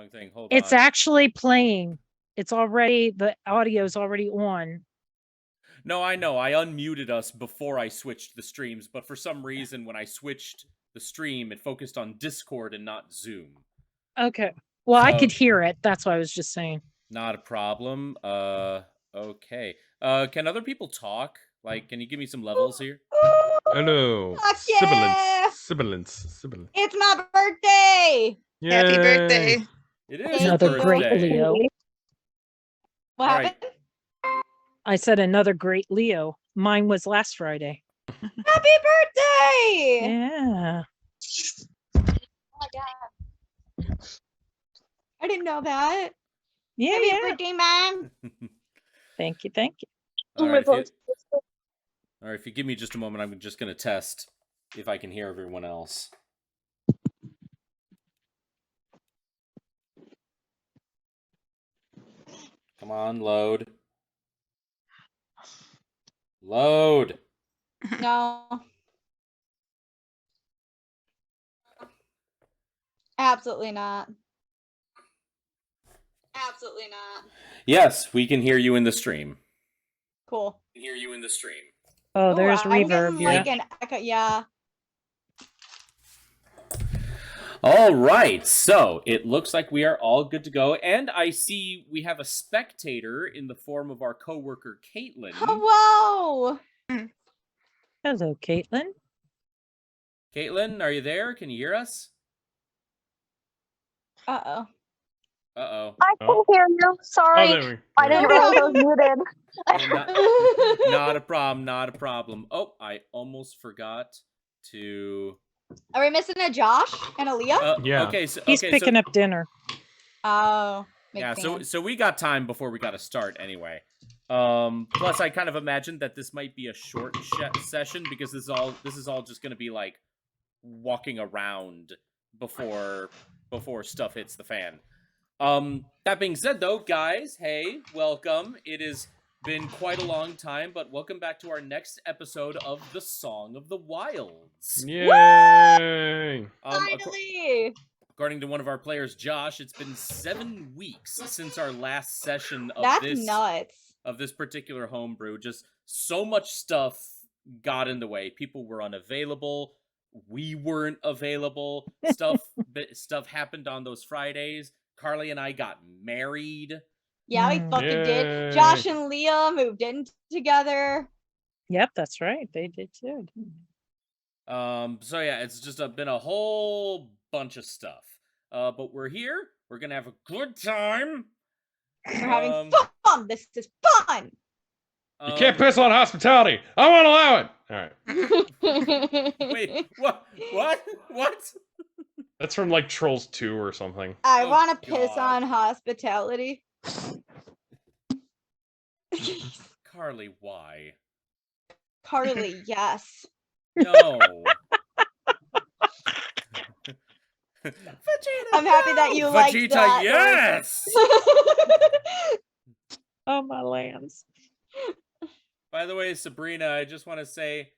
wrong thing. Hold It's on. actually playing. It's already, the audio's already on. No, I know. I unmuted us before I switched the streams, but for some reason, when I switched the stream, it focused on Discord and not Zoom. Okay. Well, I So- could hear it. That's what I was just saying. Not a problem. Okay. Can other people talk? Like, can you give me some levels here? Hello. Fuck yeah! Sibilance. It's my birthday! Happy birthday. It is Thank your Another you. great birthday. Leo. What All right. happened? I said another great Leo. Mine was last Friday. Happy birthday! Yeah. Oh my god. I didn't know that. Yeah, Happy yeah. birthday, Mom! Thank you, thank you. All right, if you give me just a moment, I'm just going to test if I can hear everyone else. Come on, load. Load. No. Absolutely not. Absolutely not. Yes, we can hear you in the stream. Cool. Hear you in the stream. Oh, there's I'm reverb. getting Yeah. like an echo. Yeah. All right, so it looks like we are all good to go, and I see we have a spectator in the form of our coworker Caitlin. Hello. Hello, Caitlin. Caitlin, are you there? Can you hear us? Uh-oh. Uh-oh. I can hear you. Sorry. Oh, there we I didn't realize I was muted. Not a problem, not a problem. Oh, I almost forgot to... Are we missing a Josh and a Leah? Yeah. Okay, so... He's okay, picking so, up dinner. Oh. Yeah, makes so sense. so we got time before we got to start anyway. Plus, I kind of imagined that this might be a short session because this is all just going to be like walking around before stuff hits the fan. That being said, though, guys, hey, welcome. It has been quite a long time, but welcome back to our next episode of The Song of the Wilds. Yay! Finally! According to one of our players, Josh, it's been 7 weeks since our last session of That's this nuts. of this particular homebrew. Just so much stuff got in the way. People were unavailable. We weren't available. Stuff happened on those Fridays. Carly and I got married. Yeah, we fucking did. Josh and Leah moved in together. Yep, that's right. They did too. So yeah, it's just been a whole bunch of stuff. But we're here. We're gonna have a good time. We're having fun. This is fun. You can't piss on hospitality. I won't allow it. All right. Wait, what? That's from like Trolls 2 or something. I Oh, want to piss God. on hospitality. Carly, why? Carly, yes. No. Vegeta, I'm happy that you liked Vegeta, that. yes! Oh, my lambs. By the way, Sabrina, I just want to say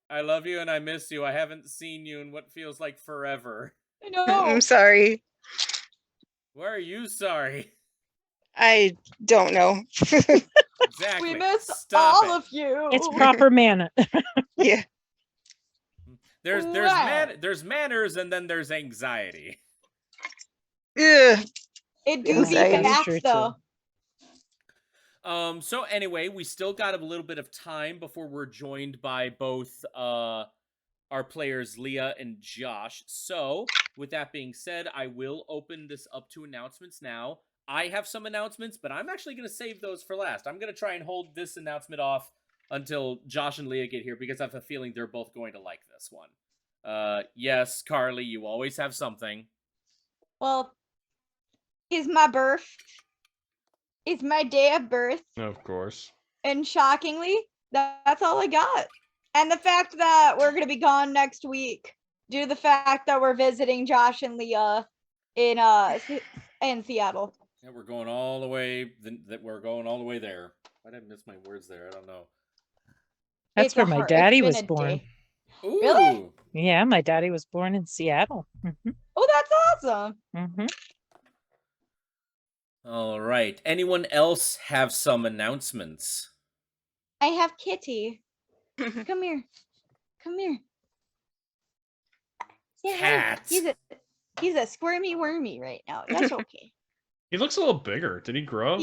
I love you and I miss you. I haven't seen you in what feels like forever. No. I'm sorry. Why are you sorry? I don't know. Exactly. We miss Stop all it. of you. It's proper manner. Yeah. There's manners and then there's anxiety. Ugh. It do be Anxiety. fast True, though. So anyway, we still got a little bit of time before we're joined by both our players Leah and Josh. So, with that being said, I will open this up to announcements now. I have some announcements, but I'm actually going to save those for last. I'm going to try and hold this announcement off until Josh and Leah get here because I have a feeling they're both going to like this one. Yes, Carly, you always have something. Well, it's my birth. It's my day of birth. Of course. And shockingly, that's all I got. And the fact that we're going to be gone next week due to the fact that we're visiting Josh and Leah in Seattle. Yeah, we're going all the way. We're going all the way there. Why did I miss my words there? I don't know. That's It's where a my hard- daddy it's was been a born. day. Ooh. Really? Yeah, my daddy was born in Seattle. Oh, that's awesome. Mm-hmm. All right. Anyone else have some announcements? I have Kitty. Come here. Come here. Say hi. Cat. He's a squirmy wormy right now. That's okay. He looks a little bigger. Did he grow?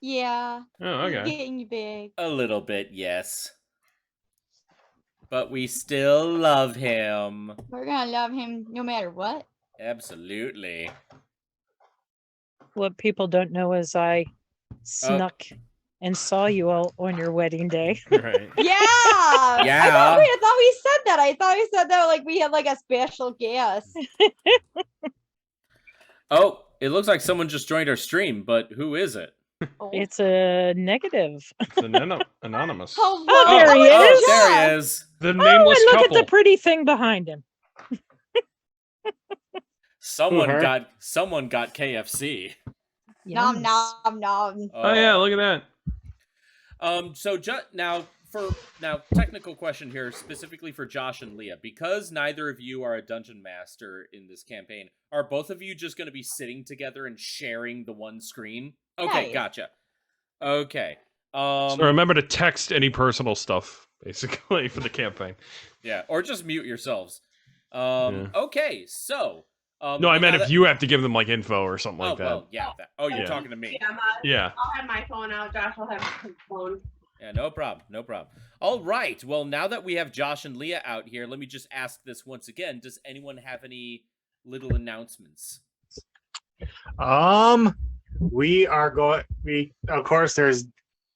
Yeah. Oh, He's okay. getting big. A little bit, yes. But we still love him. We're gonna love him no matter what. Absolutely. What people don't know is I snuck and saw you all on your wedding day. Right. Yeah. Yeah. I thought we said that. I thought we said that like we had like a special guest. Oh, it looks like someone just joined our stream, but who is it? Oh. It's a negative. It's anonymous. Hello. Oh, there he Oh, is. there he is. The Oh, nameless and look couple. at the pretty thing behind him. Someone her? got KFC. Nom Yums. nom nom. Oh yeah, look at that. So now technical question here specifically for Josh and Leah, because neither of you are a dungeon master in this campaign, are both of you just going to be sitting together and sharing the one screen? Okay, Nice. gotcha. Okay. So remember to text any personal stuff, basically, for the campaign. Yeah, or just mute yourselves. Yeah. Okay, so No, I now meant if that- you have to give them like info or something like oh, that. well, yeah. You're Yeah. talking to me. Yeah. I'll have my phone out. Josh will have his phone. Yeah, no problem. No problem. All right. Well, now that we have Josh and Leah out here, let me just ask this once again. Does anyone have any little announcements? We are going. We of course there's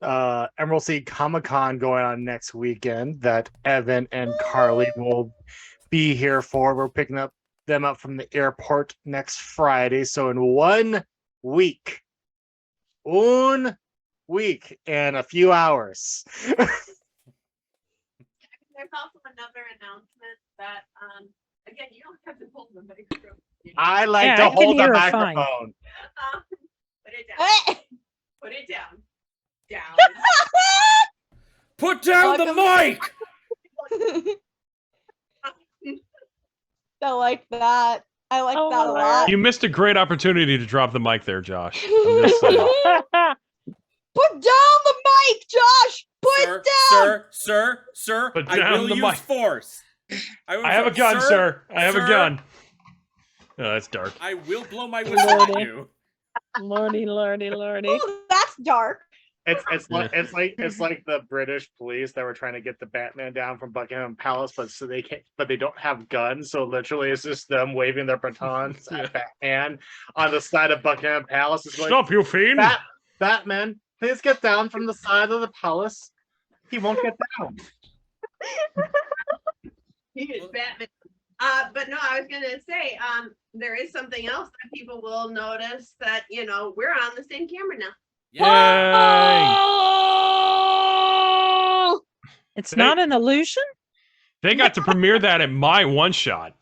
Emerald Sea Comic Con going on next weekend that Evan and Carly will be here for. We're picking them up from the airport next Friday. So in 1 week, and a few hours. There's also another announcement that, again, you don't have to hold the microphone. I like Yeah, to I can hold the hear her fine. microphone. Put it down. Put it down. Down. Put down the mic! I like that. I like Oh, that a my lot. You missed a great opportunity to drop the mic there, Josh. I'm just saying. Put down the mic, Josh. Put Sir, down. sir, Put I down will the use mic. force. I have a gun, sir. I have a gun. Oh, that's dark. I will blow my whistle at Lordy. you. Lordy. Oh, that's dark. It's like the British police that were trying to get the Batman down from Buckingham Palace, but they don't have guns, so literally it's just them waving their batons at Batman on the side of Buckingham Palace. It's like, Stop, you fiend! Batman, please get down from the side of the palace. He won't get down. He is Batman. But no, I was gonna say, there is something else that people will notice that, we're on the same camera now. Yay! Oh! It's not an illusion? They got to premiere that at my one shot.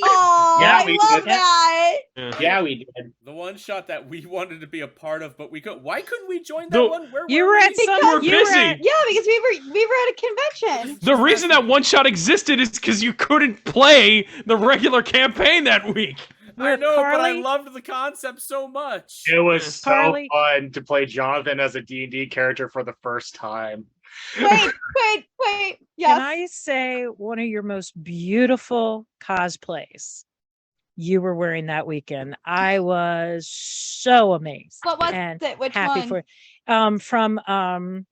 Oh, Yeah, I we love did. that. Yeah, we did. The one shot that we wanted to be a part of, but we could. Why couldn't we join that No, one? Where You were were we? at some. You were you were busy. at- Yeah, because we were at a convention. The reason that one shot existed is because you couldn't play the regular campaign that week. I Where know, but I Carly- loved the concept so much. It was so Carly- fun to play Jonathan as a D&D character for the first time. Wait. Yes. Can I say one of your most beautiful cosplays you were wearing that weekend? I was so amazed. What was and it? Which happy one? for from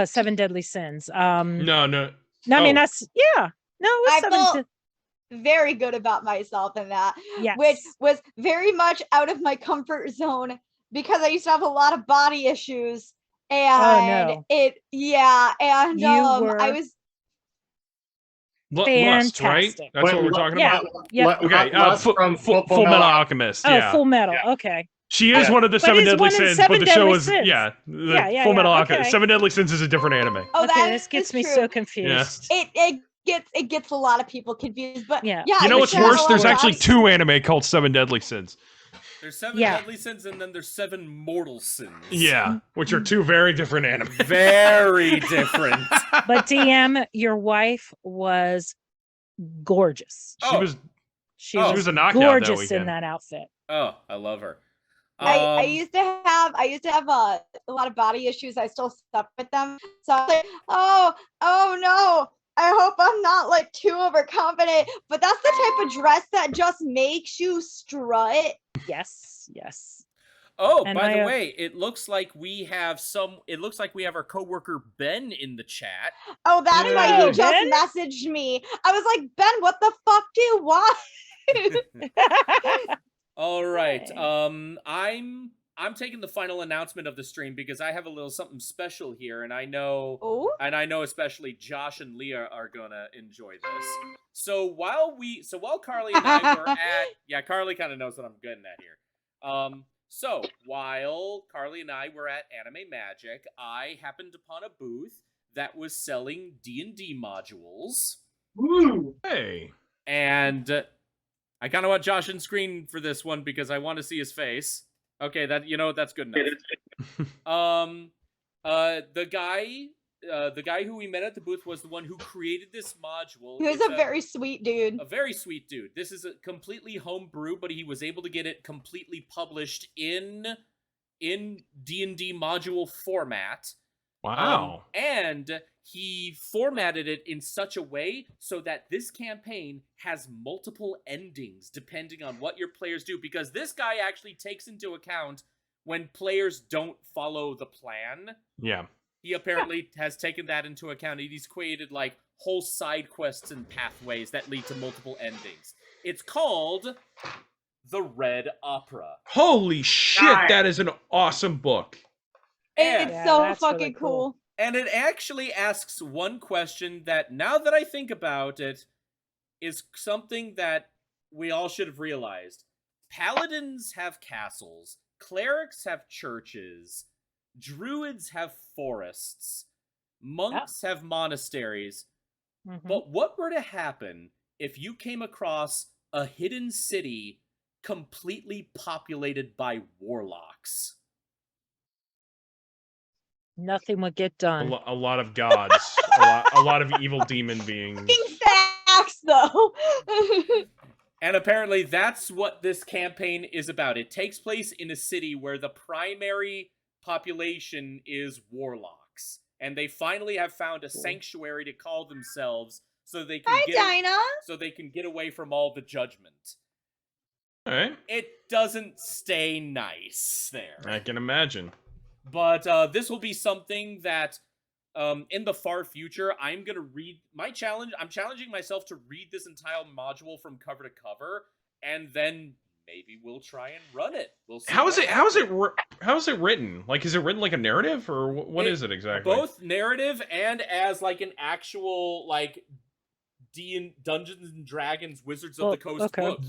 Seven Deadly Sins. No. No, I mean Oh. that's no, it was I Seven. felt very good about myself in that, Yes. which was very much out of my comfort zone because I used to have a lot of body issues. And no. and You I were was Lust, right? fantastic. That's what we're talking Yeah. about. Yeah. Okay, Lust from Full Metal Alchemist. Oh, Yeah, Full Metal. Yeah. Okay. she is Yeah. one of the But Seven it's Deadly one of the Sins, Seven but the show Deadly is Sins. the Yeah, Full Metal yeah, Alchemist. okay. Seven Deadly Sins is a different anime. oh Okay, that this gets is me true. so confused. It gets a lot of people confused, but Yeah. yeah. You know I what's wish I had worse? a There's lot of actually body- 2 anime called Seven Deadly Sins. There's 7 Yeah. deadly sins, and then there's 7 mortal sins. Yeah, which are 2 very different anime. Very different. But DM, your wife was gorgeous. She was She Oh. she was a knockout that gorgeous in weekend. that outfit. Oh, I love her. I used to have a lot of body issues. I still suffer with them. So I was like, oh no. I hope I'm not like too overconfident. But that's the type of dress that just makes you strut. Yes, yes. Oh, And by I the have- way, it looks like we have our coworker Ben in the chat. Oh, that's why Hey, he just Ben? messaged me. I was like, Ben, what the fuck do you want? All right. Hey. I'm taking the final announcement of the stream because I have a little something special here, and I know Oh, especially Josh and Leah are gonna enjoy this. So while Carly and I were at Carly kind of knows what I'm getting at here. So while Carly and I were at Anime Magic, I happened upon a booth that was selling D&D modules. Woo! Hey. And I kind of want Josh in screen for this one because I want to see his face. Okay, that's good enough. The guy who we met at the booth was the one who created this module. he was It's a very sweet dude. a very sweet dude. This is a completely homebrew, but he was able to get it completely published in D&D module format. Wow. And he formatted it in such a way so that this campaign has multiple endings depending on what your players do, because this guy actually takes into account when players don't follow the plan. Yeah. He apparently has taken that into account, and he's created like whole side quests and pathways that lead to multiple endings. It's called The Red Opera. Holy shit, Nice. that is an awesome book. And- It's Yeah, so that's really fucking cool. cool. And it actually asks one question that, now that I think about it, is something that we all should have realized. Paladins have castles, clerics have churches, druids have forests, monks have monasteries. Mhm. But what were to happen if you came across a hidden city completely populated by warlocks? Nothing would get A, done. a lot of gods. a lot of evil demon beings. Fucking facts, though. And apparently that's what this campaign is about. It takes place in a city where the primary population is warlocks. And they finally have found a sanctuary to call themselves so they can get away from all the judgment. All right. It doesn't stay nice there. I can imagine. But this will be something that in the far future, I'm gonna read I'm challenging myself to read this entire module from cover to cover, and then maybe we'll try and run it. We'll see. How is what it? happens. How is it written? Like, is it written like a narrative, or what is it exactly? Both narrative and as like an actual like Dungeons and Dragons Wizards of the Coast okay. book.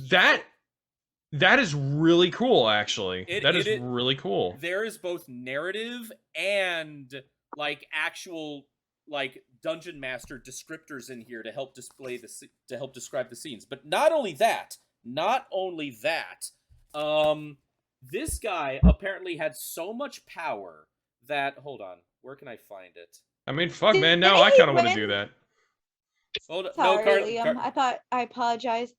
That is really cool, actually. That is it- really cool. There is both narrative and like actual like dungeon master descriptors in here to help describe the scenes. But not only that, this guy apparently had so much power that, hold on, where can I find it? I mean, fuck, Did- man. Now didn't I he kind of want to win? do that. Hold on, Sorry, no, Liam. I apologize.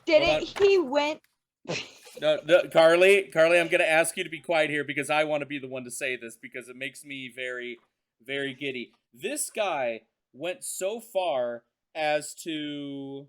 Didn't he win? No, Carly, I'm gonna ask you to be quiet here because I want to be the one to say this because it makes me very, very giddy. This guy went so far as to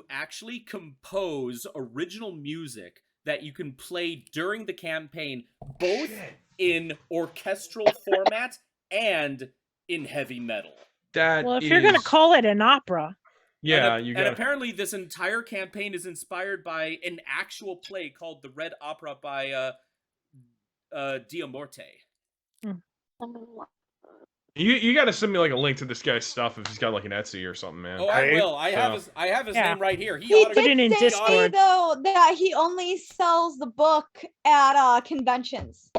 actually compose original music that you can play during the campaign, both in orchestral format and in heavy metal. Well, if you're gonna call it an opera, yeah, and, you and got. apparently this entire campaign is inspired by an actual play called The Red Opera by Diamorte. You got to send me like a link to this guy's stuff if he's got like an Etsy or something, man. Oh, I Right? will. I have his Yeah. name right here. He Put it in did say Discord. though that he only sells the book at conventions.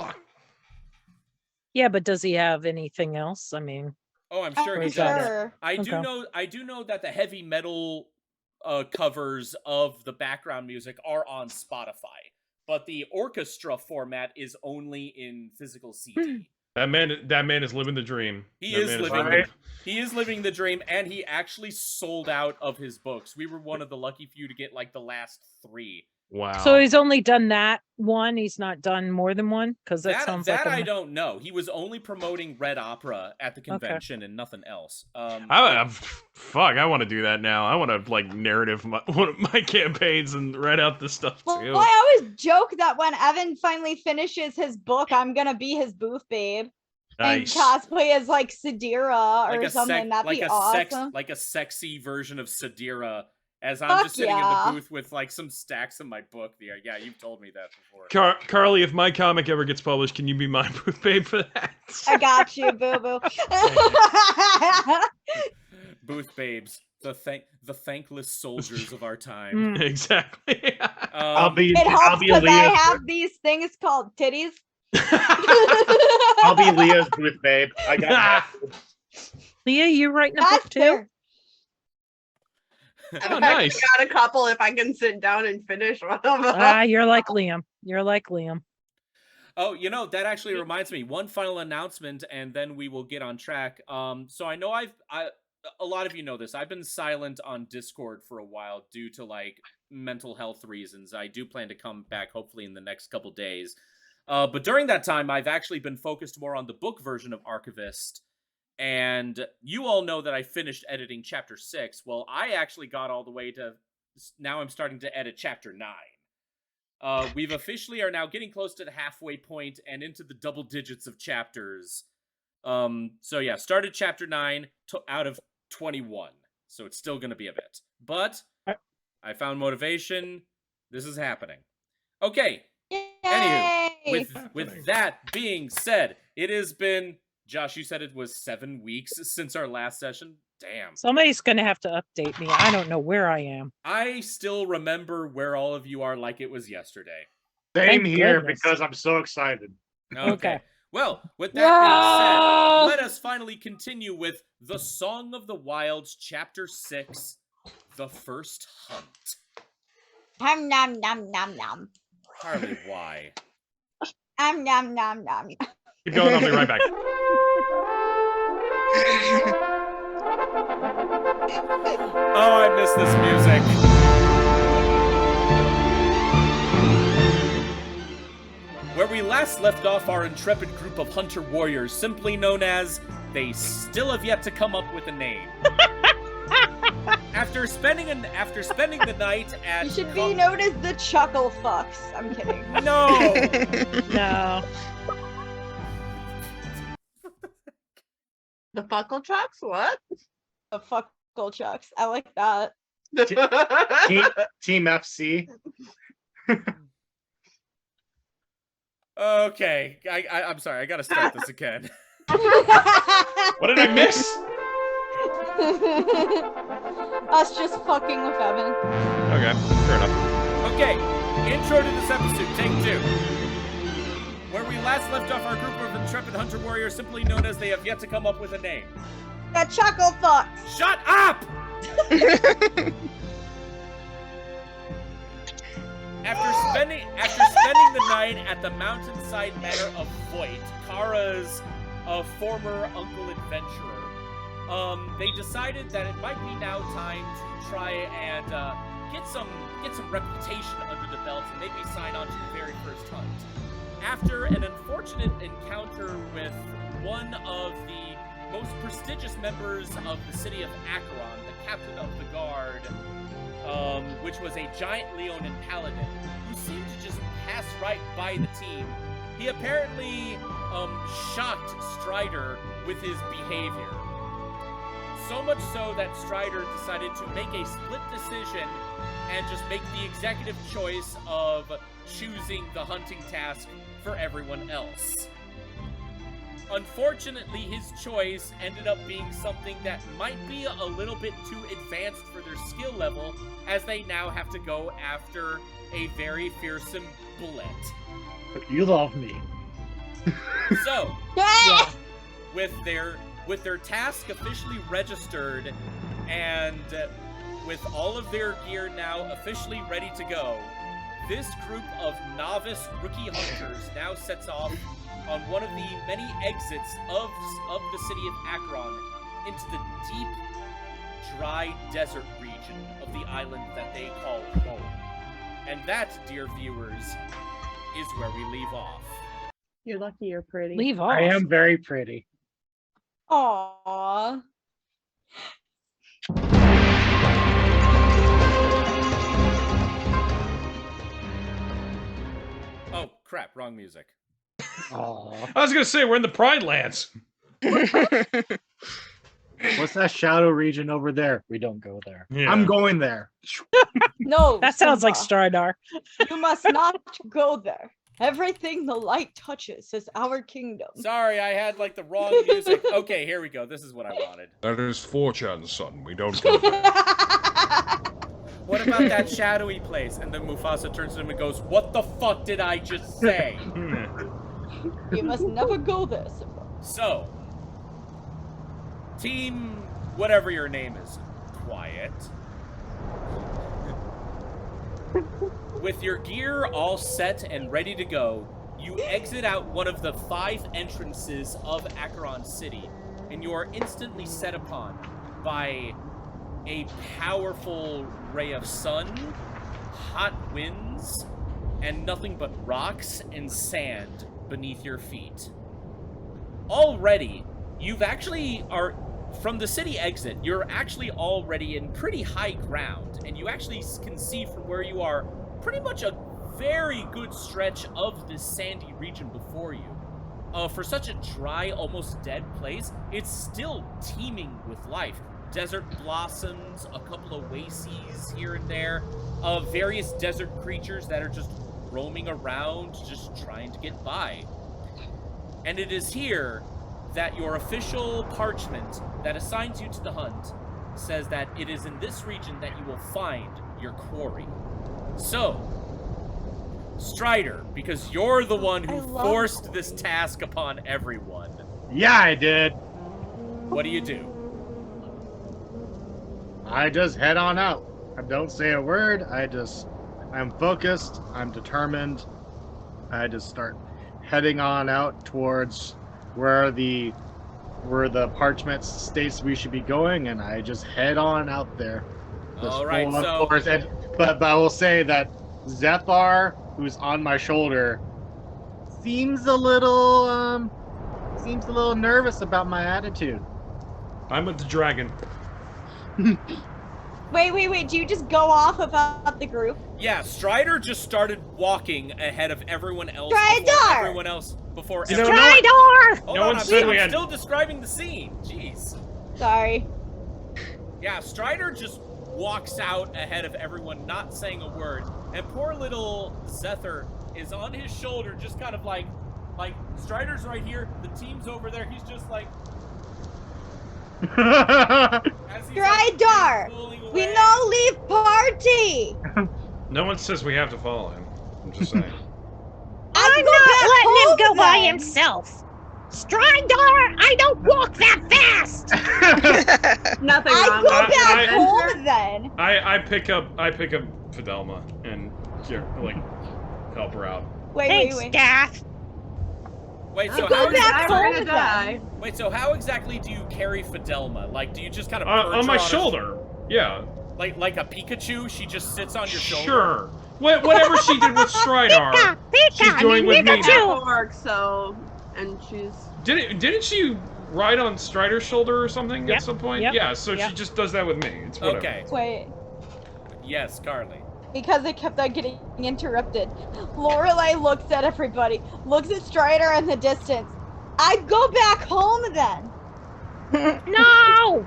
yeah, but does he have anything else? I mean, Oh, I'm sure I'm he he's got does. it. sure. I do Okay. know that the heavy metal covers of the background music are on Spotify, but the orchestra format is only in physical CD. That man is living the dream. He That is man living Right? He is living the dream, and he actually sold out of his books. We were one of the lucky few to get like the last 3. Wow. So he's only done that one. He's not done more than one because that sounds like I don't know. He was only promoting Red Opera at the Okay. convention and nothing else. Fuck, I want to do that now. I want to like narrative one of my campaigns and write out this stuff Well, too. I always joke that when Evan finally finishes his book, I'm gonna be his booth babe Nice. and cosplay as like Sadira or like a something. That'd like be a awesome. like a sexy version of Sadira. As I'm Fuck just sitting in yeah. the booth with like some stacks of my book. Yeah, you've told me that before. Carly, if my comic ever gets published, can you be my booth babe for that? I got you, boo boo. Booth babes, the thankless soldiers of our time. Exactly. I'll be It helps because I Leah's. have these things called titties. I'll be Leah's booth babe. I got. Leah, you writing a That's book too? fair. Oh, I've nice. got a couple if I can sit down and finish one of them. You're like Liam. You're like Liam. Oh, that actually reminds me. One final announcement, and then we will get on track. So I know a lot of you know this. I've been silent on Discord for a while due to like mental health reasons. I do plan to come back hopefully in the next couple days. But during that time, I've actually been focused more on the book version of Archivist. And you all know that I finished editing Chapter 6. Well, I actually got all the way to... Now I'm starting to edit Chapter 9. We've officially are now getting close to the halfway point and into the double digits of chapters. So yeah, started Chapter 9 out of 21. So it's still going to be a bit. But I found motivation. This is happening. Okay. Anywho, Yay! with that being said, it has been... Josh, you said it was 7 weeks since our last session? Damn. Somebody's going to have to update me. I don't know where I am. I still remember where all of you are like it was yesterday. Same Thank here goodness. because I'm so excited. Okay. Well, with that being said, let us finally continue with The Song of the Wilds, Chapter 6, The First Hunt. Nom nom nom nom nom. Harley, why? Nom nom nom nom. Keep going, I'll be right back. Oh, I miss this music. Where we last left off our intrepid group of hunter warriors, simply known as They Still Have Yet to Come Up with a Name. After spending the night at... You should be known as the Chuckle Fucks. I'm kidding. No! No. The Fuckle Trucks? What? The Fuckle Chucks. I like that. Team FC. Okay, I'm sorry, I gotta start this again. What did I miss? Us just fucking with Evan. Okay, fair enough. Okay, intro to this episode, take 2. Where we last left off our group of intrepid hunter warriors, simply known as They Have Yet to Come Up with a Name. The Chuckle Fucks. Shut up! After spending the night at the mountainside manor of Voight, Kara's former uncle adventurer, they decided that it might be now time to try and get some reputation under the belt and maybe sign on to the very first hunt. After an unfortunate encounter with one of the most prestigious members of the city of Acheron, the captain of the guard, which was a giant Leonin paladin, who seemed to just pass right by the team, he apparently shocked Strider with his behavior. So much so that Strider decided to make a split decision and just make the executive choice of choosing the hunting task for everyone else. Unfortunately, his choice ended up being something that might be a little bit too advanced for their skill level, as they now have to go after a very fearsome bullet. You love me. So, Yeah. with their task officially registered and with all of their gear now officially ready to go, this group of novice rookie hunters now sets off on one of the many exits of the city of Acheron into the deep, dry desert region of the island that they call home. And that, dear viewers, is where we leave off. You're lucky you're pretty. Leave off. I am very pretty. Aww. Oh, crap, wrong music. Aw. I was gonna say we're in the Pride Lands. What's that shadow region over there? We don't go there. Yeah. I'm going there. No. That sounds like Simba, Stradar. You must not go there. Everything the light touches is our kingdom. Sorry, I had like the wrong music. Okay, here we go. This is what I wanted. That is 4chan, son. We don't go there. What about that shadowy place? And then Mufasa turns to him and goes, "What the fuck did I just say?" You must never go there, Simba. So, team, whatever your name is, quiet. With your gear all set and ready to go, you exit out one of the 5 entrances of Acheron City, and you are instantly set upon by a powerful ray of sun, hot winds, and nothing but rocks and sand beneath your feet. Already, you've actually are from the city exit, you're actually already in pretty high ground, and you actually can see from where you are pretty much a very good stretch of this sandy region before you. For such a dry, almost dead place, it's still teeming with life. Desert blossoms, a couple of oases here and there, various desert creatures that are just roaming around, just trying to get by. And it is here that your official parchment that assigns you to the hunt says that it is in this region that you will find your quarry. So, Strider, because you're the one who forced this task upon everyone, Yeah, I did. what do? I just head on out. I don't say a word. I'm focused. I'm determined. I just start heading on out towards where the parchment states we should be going, and I just head on out there. Just All right, full on so force. But I will say that Zephyr, who's on my shoulder, seems a little nervous about my attitude. I'm with the dragon. Wait. Do you just go off without the group? yeah, Strider just started walking ahead of everyone else. Before You know, everyone. Stridor! Hold no on, one said we I'm had- still describing the scene. Jeez. Sorry. Yeah, Strider just walks out ahead of everyone, not saying a word, and poor little Zephyr is on his shoulder, just kind of like Strider's right here, the team's over there. He's just like, as he's Stridar! pulling We away. no leave party! No one says we have to follow him. I'm just saying. I'm not letting him go by himself. Stridar, I don't walk that fast. Nothing I wrong go with back that. home then. I pick up Fidelma and help her out. Wait. Gath. Wait, so Go how back We're home gonna then. die. wait, so how exactly do you carry Fidelma? Like, do you just kind of On my shoulder. Yeah. like a Pikachu? She just sits on your shoulder. Sure. Whatever she did with Stridar, she's doing with me. That works, so, and she's. Didn't she ride on Strider's shoulder or something Yep, at some point? yep, Yeah, so yep. she just does that with me. It's whatever. Okay. Wait. Yes, Carly. Because it kept on getting interrupted. Lorelei looks at everybody, looks at Strider in the distance. I go back home then. No!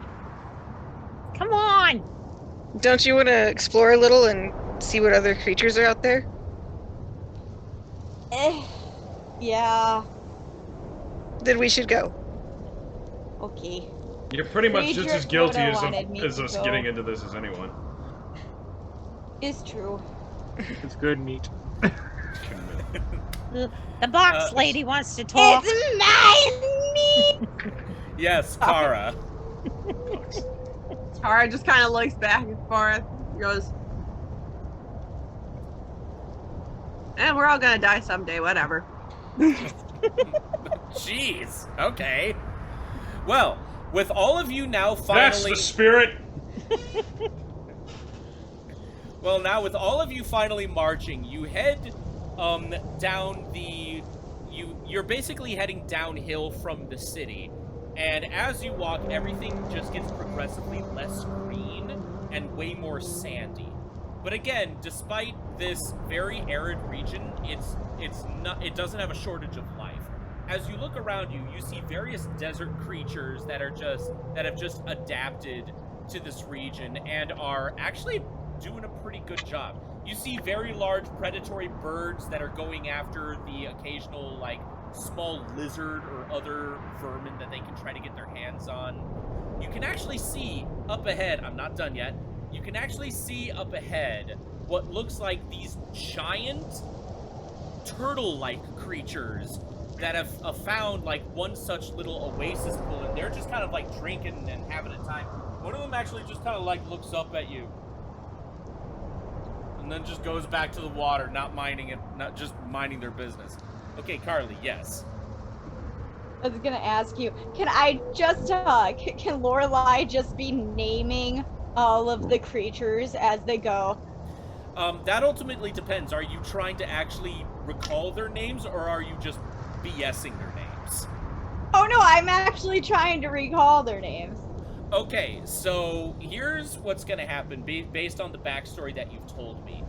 Come on! Don't you want to explore a little and see what other creatures are out there? Yeah. Then we should go. Okay. You're pretty much just as Friedrich guilty would've as wanted me as to us go. getting into this as anyone. It's true. It's good meat. The box lady wants to talk. It's my meat. Yes, Kara. Tara just kind of looks back and forth, goes, and we're all gonna die someday, whatever. Jeez. Okay. Well, with all of you now That's finally the spirit. Well, now with all of you finally marching, you head down the you're basically heading downhill from the city. And as you walk, everything just gets progressively less green and way more sandy. But again, despite this very arid region, it doesn't have a shortage of life. As you look around you, you see various desert creatures that have just adapted to this region and are actually doing a pretty good job. You see very large predatory birds that are going after the occasional, like, small lizard or other vermin that they can try to get their hands on. You can actually see up ahead, I'm not done yet, you can actually see up ahead what looks like these giant turtle-like creatures that have found, like, one such little oasis pool, and they're just kind of, like, drinking and having a time. One of them actually just kind of, like, looks up at you. And then just goes back to the water, not just minding their business. Okay, Carly, yes. I was gonna ask you, can I just, can Lorelai just be naming all of the creatures as they go? That ultimately depends. Are you trying to actually recall their names, or are you just BSing their names? Oh no, I'm actually trying to recall their names. Okay, so here's what's going to happen based on the backstory that you've told me.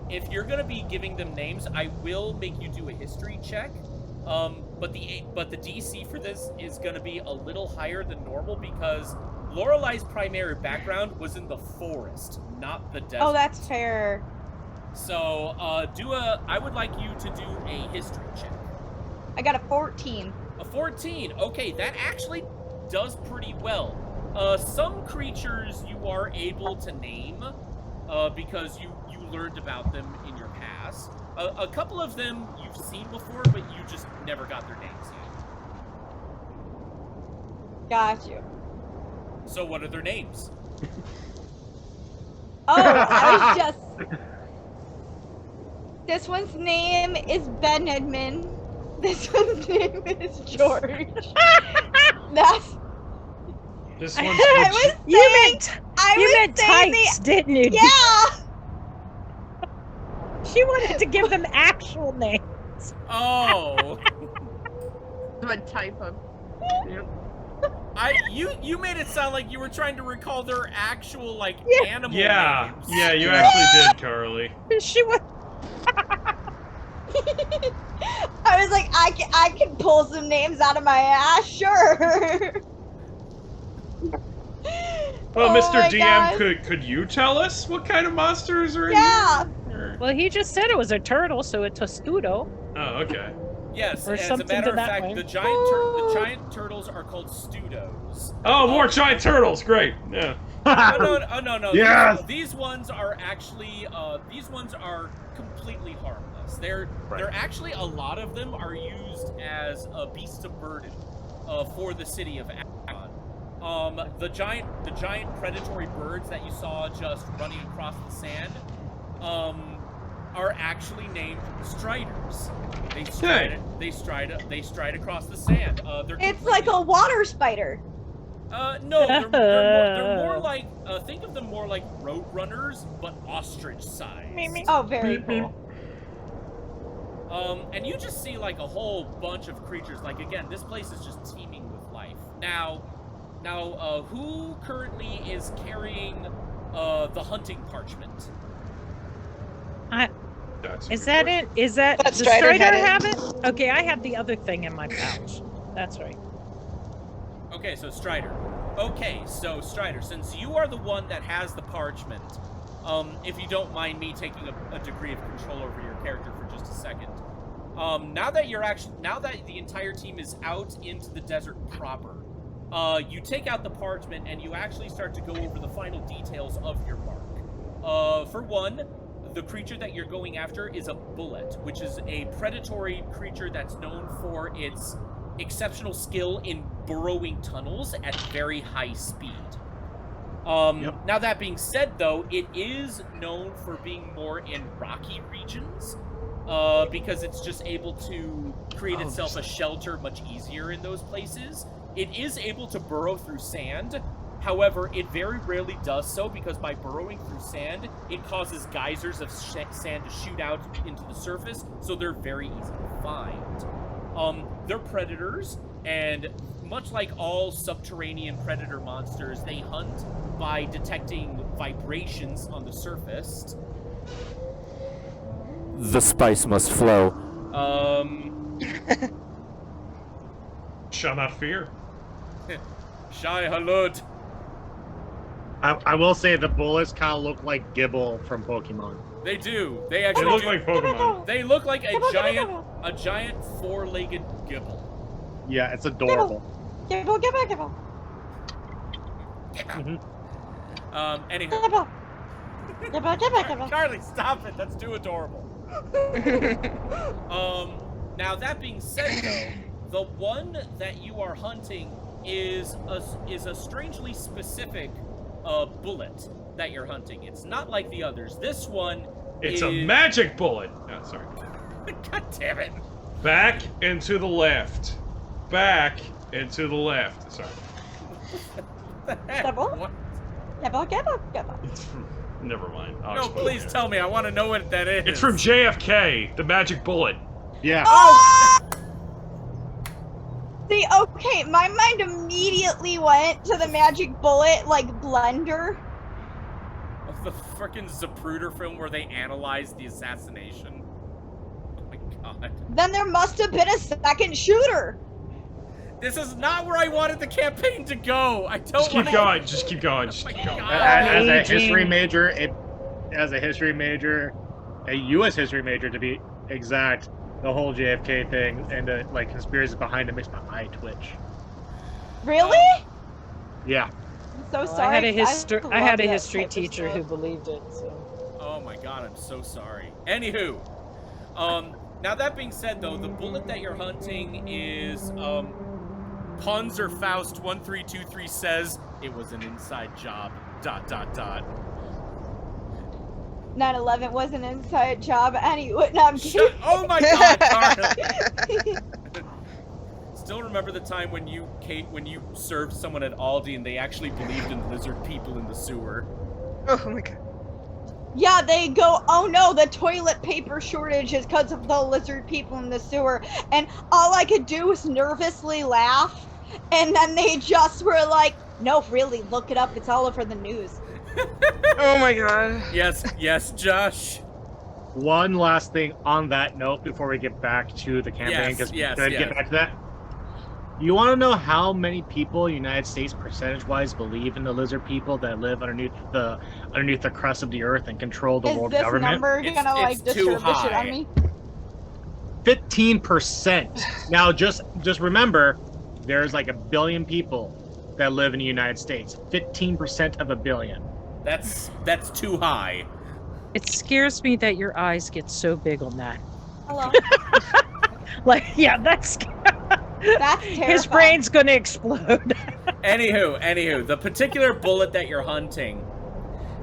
If you're going to be giving them names, I will make you do a history check. But the DC for this is going to be a little higher than normal because Lorelai's primary background was in the forest, not the desert. Oh, that's fair. So, I would like you to do a history check. I got a 14. A 14. Okay, that actually does pretty well. Some creatures you are able to name because you learned about them in your past. A couple of them you've seen before, but you just never got their names yet. Got you. So what are their names? Oh, I was just... This one's name is Ben Edmund. This one's name is George. That's... This one's You meant tights, didn't you? Yeah! She wanted to give them actual names. Oh. A typo. You made it sound like you were trying to recall their actual, like, animal Yeah, names. yeah, you actually did, Carly. She was. I was like, I can pull some names out of my ass, sure. Well, Oh Mr. my DM, God. could you tell us what kind of monsters are in Yeah. here? Well, he just said it was a turtle, so it's a studo. Oh, okay. Yes, Or as a something matter to of that fact, way. the giant turtles are called studos. Oh, more giant turtles! Great. Yeah. No. Yes! These ones are actually completely harmless. They're actually, a lot of them are used as beasts of burden for the city of Agon. The giant predatory birds that you saw just running across the sand are actually named striders. They stride across the sand. It's like a water spider. No, they're more like, think of them more like road runners, but ostrich size. Oh, very cool. And you just see like a whole bunch of creatures. Like, again, this place is just teeming with life. Now, who currently is carrying the hunting parchment? Is that it? Is that That's the Strider Strider had it. have it? Okay, I have the other thing in my pouch. That's right. Okay, so Strider. Okay, so Strider, since you are the one that has the parchment, if you don't mind me taking a degree of control over your character for just a second. Now that the entire team is out into the desert proper, you take out the parchment and you actually start to go over the final details of your mark. For one, the creature that you're going after is a bullet, which is a predatory creature that's known for its exceptional skill in burrowing tunnels at very high speed. Now that being said, though, it is known for being more in rocky regions, because it's just able to create itself a shelter much easier in those places. It is able to burrow through sand, However, it very rarely does so because by burrowing through sand, it causes geysers of sand to shoot out into the surface, so they're very easy to find. They're predators, and much like all subterranean predator monsters, they hunt by detecting vibrations on the surface. The spice must flow. Shall not fear. Shai Halud. I will say the bullets kind of look like Gibble from Pokemon. They do. They They actually look do. like Pokemon. They look like a giant four-legged gibble. Yeah, it's adorable. Gibble, gibble, gibble. Anyhow. Gibble. Gibble, gibble, gibble. Carly, stop it. That's too adorable. Now that being said, though, the one that you are hunting is a strangely specific bullet that you're hunting. It's not like the others. This one It's is... a magic bullet. Oh, sorry. God damn it. Back and to the left. Back and to the left. Sorry. Gibble. What? Gibble, gibble, gibble. It's from... Never mind. I'll No, explain please later. tell me. I want to know what that is. It's from JFK, the magic bullet. Yeah. Oh! See, okay, my mind immediately went to the magic bullet, like, blender. The frickin' Zapruder film where they analyzed the assassination. Oh my god. Then there must have been a second shooter. This is not where I wanted the campaign to go. I don't Just keep want going. Just keep going. Oh Just my keep going. god. As a Amazing. history major, a U.S. history major to be exact, the whole JFK thing and the like conspiracies behind it makes my eye twitch. Really? Yeah. I'm so Well, sorry. I had a love that history type of teacher who stuff. believed it. So. Oh my god, I'm so sorry. Anywho, now that being said though, the bullet that you're hunting is, Panzerfaust 1323 says it was an inside job, ... 9/11 was an inside job anyway. No, I'm kidding. Oh my god, Carly! Still remember the time when you served someone at Aldi and they actually believed in lizard people in the sewer? Oh my god. Yeah, they go, oh no, the toilet paper shortage is because of the lizard people in the sewer. And all I could do was nervously laugh. And then they just were like, no, really, look it up. It's all over the news. Oh my god. Yes, Josh. One last thing on that note before we get back to the campaign, because Yes, we're gonna yes. get back to that. You want to know how many people, United States percentage-wise, believe in the lizard people that live underneath the crust of the earth and control the Is world this government? number It's- gonna, like, it's too disturb the shit high. on me? 15%. Now, just remember, there's like 1 billion people that live in the United States. 15% of 1 billion. That's too high. It scares me that your eyes get so big on that. Hello? Like, yeah, that's That's terrifying. his brain's gonna explode. Anywho, the particular bullet that you're hunting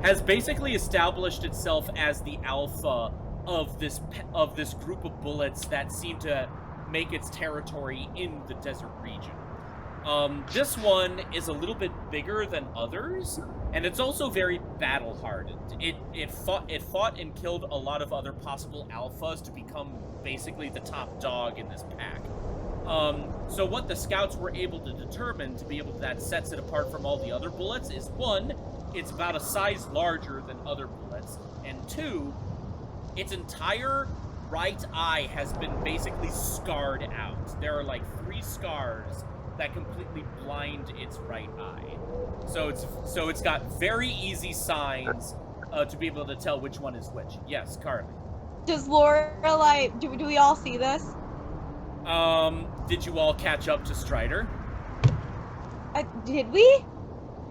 has basically established itself as the alpha of this group of bullets that seem to make its territory in the desert region. This one is a little bit bigger than others, and it's also very battle-hardened. It fought and killed a lot of other possible alphas to become basically the top dog in this pack. So what the scouts were able to determine to be able that sets it apart from all the other bullets is one, it's about a size larger than other bullets, and two, its entire right eye has been basically scarred out. There are like 3 scars that completely blind its right eye. So it's got very easy signs to be able to tell which one is which. Yes, Carly. Does Lorelai, do we all see this? Did you all catch up to Strider? Did we?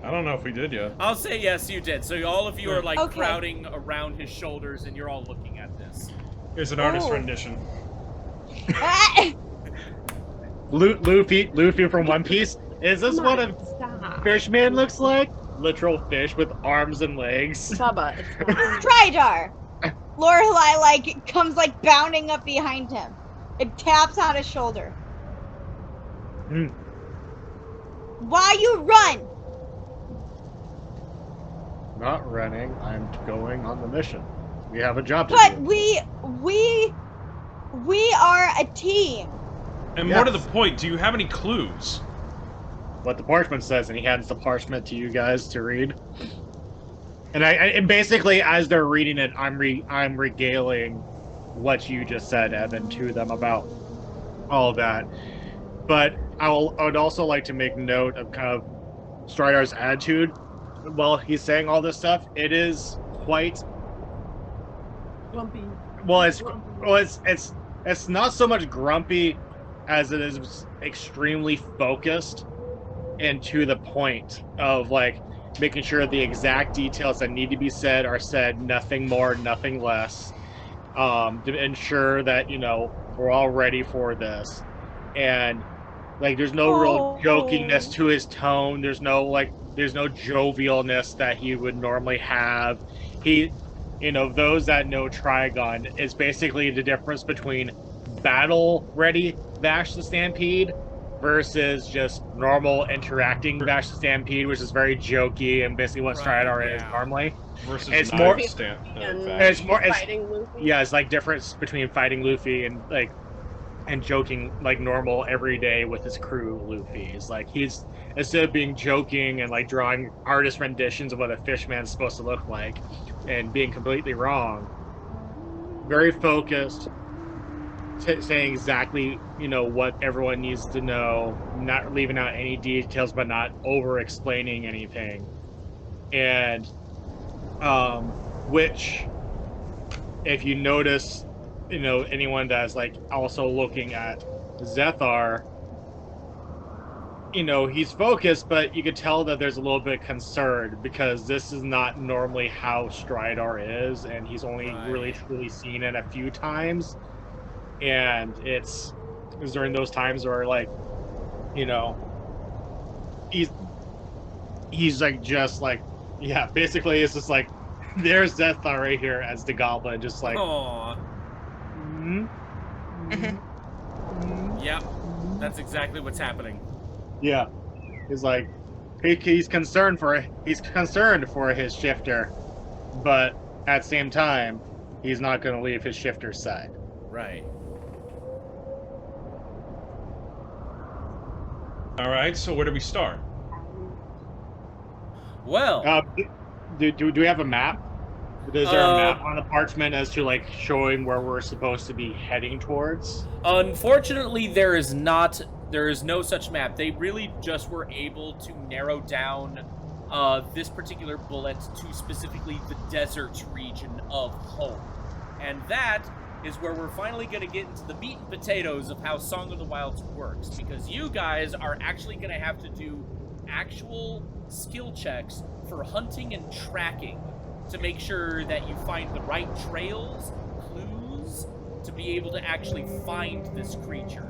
I don't know if we did yet. I'll say yes, you did. So all of you are like Okay. crowding around his shoulders, and you're all looking at this. Here's an artist Oh. rendition. Luffy from One Piece. Is this what a Stop. fishman looks like? Literal fish with arms and legs. Bubba, it's fine. Strydar! Lorelai, like, comes, like, bounding up behind him. It taps on his shoulder. Hmm. Why you run? not running. I'm going on the mission. We have a job to But do. we are a team. And more to the Yes. point, do you have any clues? What the parchment says, and he hands the parchment to you guys to read. And basically, as they're reading it, I'm regaling what you just said, Evan, to them about all of that. But I would also like to make note of kind of Strider's attitude while he's saying all this stuff. It is quite Grumpy. well. It's not so much grumpy as it is extremely focused and to the point of like making sure the exact details that need to be said are said, nothing more, nothing less, to ensure that we're all ready for this. And like there's no real jokiness to his tone. There's no jovialness that he would normally have. He those that know Trigon, is basically the difference between battle ready Vash the Stampede versus just normal interacting Vash the Stampede, which is very jokey and basically what Stridar is normally. Versus It's more It's fighting Luffy. Yeah, it's like difference between fighting Luffy and joking like normal every day with his crew. Luffy is like, he's, instead of being joking and like drawing artist renditions of what a fishman's supposed to look like and being completely wrong, very focused, saying exactly what everyone needs to know, not leaving out any details but not over explaining anything. And which, if you notice, anyone that's like also looking at Zethar, he's focused, but you could tell that there's a little bit concerned because this is not normally how Stridar is, and he's only really truly seen it a few times. And it's during those times where like, he's like, just like, yeah, basically it's just like, there's Zethar right here as the goblin, just like, Aww. Yeah, that's exactly what's happening. Yeah, he's like, he's concerned for his shifter, but at the same time, he's not going to leave his shifter's side. Right. All right, so where do we start? Well, do we have a map? Is there a map on the parchment as to like showing where we're supposed to be heading towards? Unfortunately, there is no such map. They really just were able to narrow down this particular bullet to specifically the desert region of home. And that is where we're finally going to get into the meat and potatoes of how Song of the Wilds works, because you guys are actually going to have to do actual skill checks for hunting and tracking to make sure that you find the right trails, clues, to be able to actually find this creature.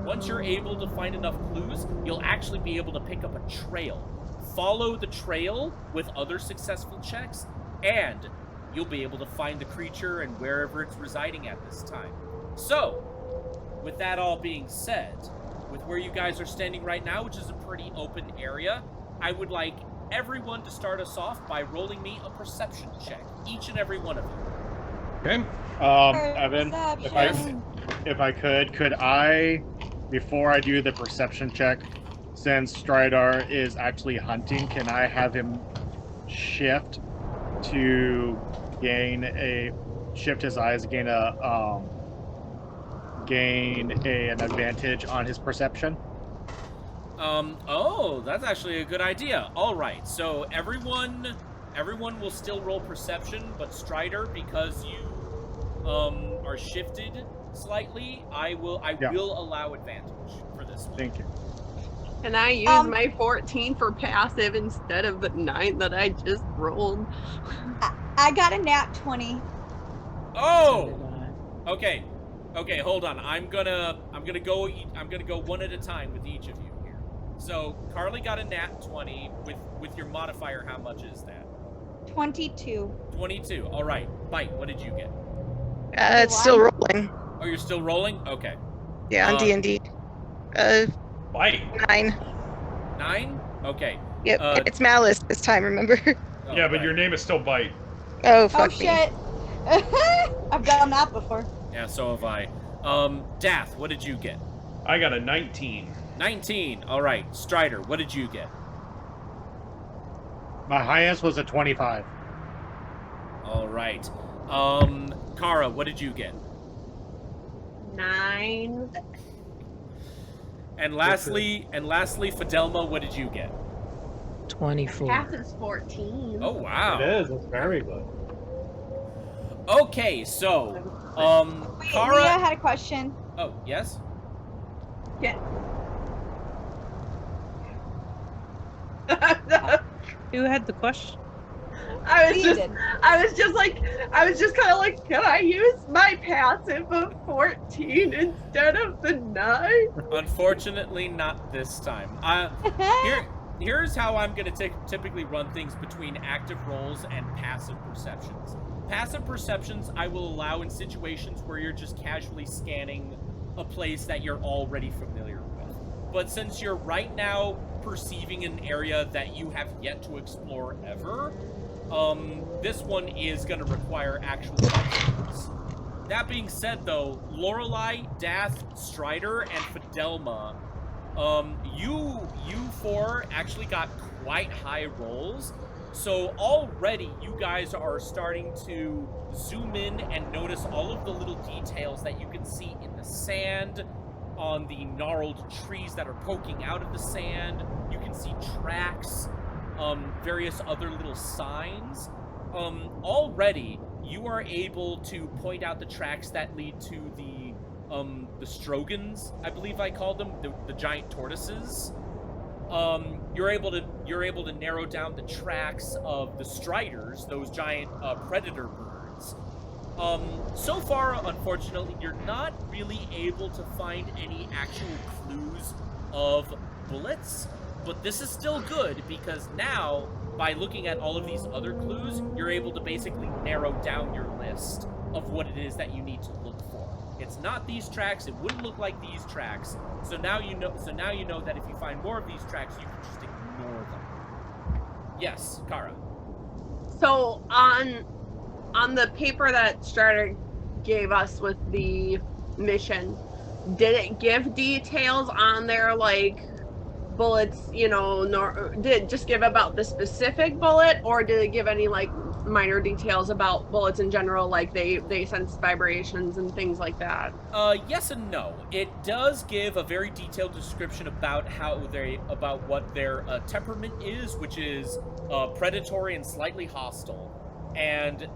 Once you're able to find enough clues, you'll actually be able to pick up a trail. Follow the trail with other successful checks, and you'll be able to find the creature and wherever it's residing at this time. So, with that all being said, with where you guys are standing right now, which is a pretty open area, I would like everyone to start us off by rolling me a perception check, each and every one of you. Okay. Evan, if I could I, before I do the perception check, since Stridar is actually hunting, can I have him shift his eyes, gain an advantage on his perception? Oh, that's actually a good idea. All right, so everyone will still roll perception, but Strider, because you are shifted slightly, I will allow advantage for this one. Thank you. Can I use my 14 for passive instead of the 9 that I just rolled? I got a nat 20. Oh. Okay, hold on. I'm gonna go one at a time with each of you here. So Carly got a nat 20 with your modifier. How much is that? 22. 22. All right. Bite. What did you get? It's still rolling. Oh, you're still rolling? Okay. Yeah, on D&D. Bite. 9. 9? Okay. Yep, it's Malice this time, remember? Yeah, but right. your name is still Bite. Oh, Oh fuck me. shit. I've done that before. Yeah, so have I. Dath, what did you get? I got a 19. 19. All right. Strider, what did you get? My highest was a 25. All right. Kara, what did you get? 9. And lastly, Fidelma, what did you get? 24. Half is 14. Oh wow. It is. It's very good. Okay, so Wait, Kara. Leah had a question. Oh yes. Yeah. Who had the question? I was Leah just did. I was just kind of like, can I use my passive of 14 instead of the 9? Unfortunately, not this time. Here's how I'm going to typically run things between active roles and passive perceptions. Passive perceptions I will allow in situations where you're just casually scanning a place that you're already familiar with. But since you're right now perceiving an area that you have yet to explore ever, this one is going to require actual actions. That being said, though, Lorelei, Dath, Strider, and Fidelma, you four actually got quite high rolls. So already you guys are starting to zoom in and notice all of the little details that you can see in the sand, on the gnarled trees that are poking out of the sand. You can see tracks, various other little signs. Already you are able to point out the tracks that lead to the Strogans, I believe I called them, the giant tortoises. You're able to narrow down the tracks of the Striders, those giant predator birds. So far, unfortunately, you're not really able to find any actual clues of bullets, but this is still good because now, by looking at all of these other clues, you're able to basically narrow down your list of what it is that you need to look for. It's not these tracks. It wouldn't look like these tracks. So now you know. So now you know that if you find more of these tracks, you can just ignore them. Yes, Kara. So on the paper that Strider gave us with the mission, did it give details on there like bullets, you know, did it just give about the specific bullet, or did it give any like minor details about bullets in general, like they sense vibrations and things like that? Yes and no. It does give a very detailed description about what their temperament is, which is predatory and slightly hostile, and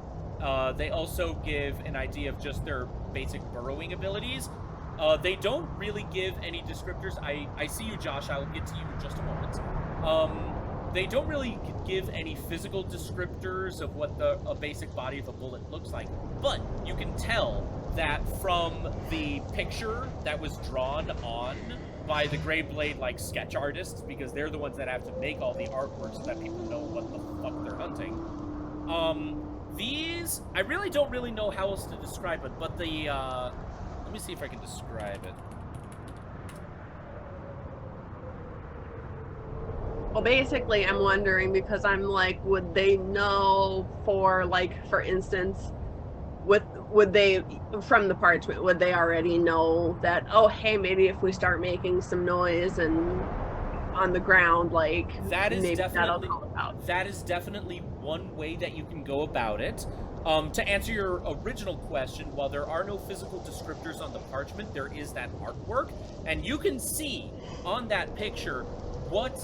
they also give an idea of just their basic burrowing abilities. They don't really give any descriptors. I see you, Josh. I will get to you in just a moment. They don't really give any physical descriptors of what a basic body of a bullet looks like, but you can tell that from the picture that was drawn on by the Greyblade like sketch artists, because they're the ones that have to make all the artwork so that people know what the fuck they're hunting. These, I really don't know how else to describe it, but the let me see if I can describe it. Well, basically, I'm wondering because I'm like, would they know for instance, would they from the parchment, would they already know that, oh hey, maybe if we start making some noise and on the ground, like that is maybe definitely that'll come out. that is definitely one way that you can go about it. To answer your original question, while there are no physical descriptors on the parchment, there is that artwork, and you can see on that picture what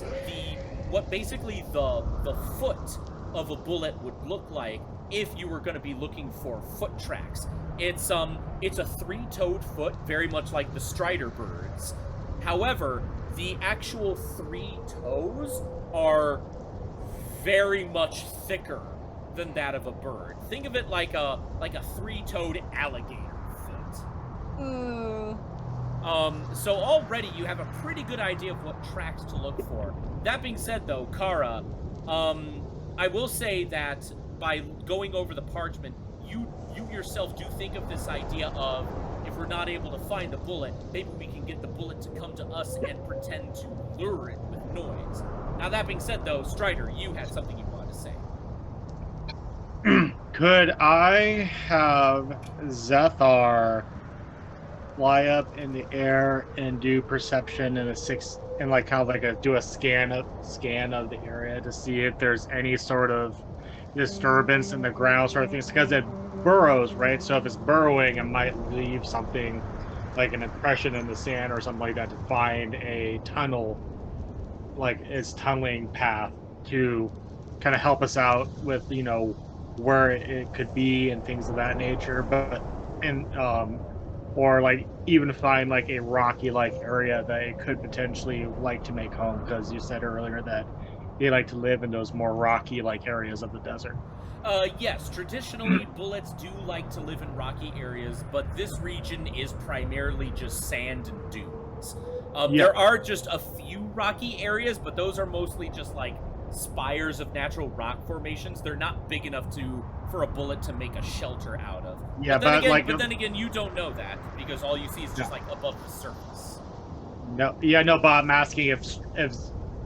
basically the foot of a bullet would look like if you were going to be looking for foot tracks. It's a three-toed foot, very much like the Strider birds. However, the actual three toes are very much thicker than that of a bird. Think of it like a three-toed alligator foot. Ooh. So already you have a pretty good idea of what tracks to look for. That being said, though, Kara, I will say that by going over the parchment, you yourself do think of this idea of, if we're not able to find the bullet, maybe we can get the bullet to come to us and pretend to lure it with noise. Now, that being said, though, Strider, you had something you wanted to say. Could I have Zethar fly up in the air and do perception in like kind of like do a scan of the area to see if there's any sort of disturbance in the ground sort of things because it burrows, right? So if it's burrowing, it might leave something like an impression in the sand or something like that to find a tunnel, like its tunneling path to kind of help us out with where it could be and things of that nature. But and or like even find like a rocky like area that it could potentially like to make home, because you said earlier that they like to live in those more rocky like areas of the desert. Yes, traditionally bullets do like to live in rocky areas, but this region is primarily just sand and dunes. Yeah. There are just a few rocky areas, but those are mostly just like spires of natural rock formations. They're not big enough for a bullet to make a shelter out of. Yeah, but then again, you don't know that because all you see is just like above the surface. No, but I'm asking if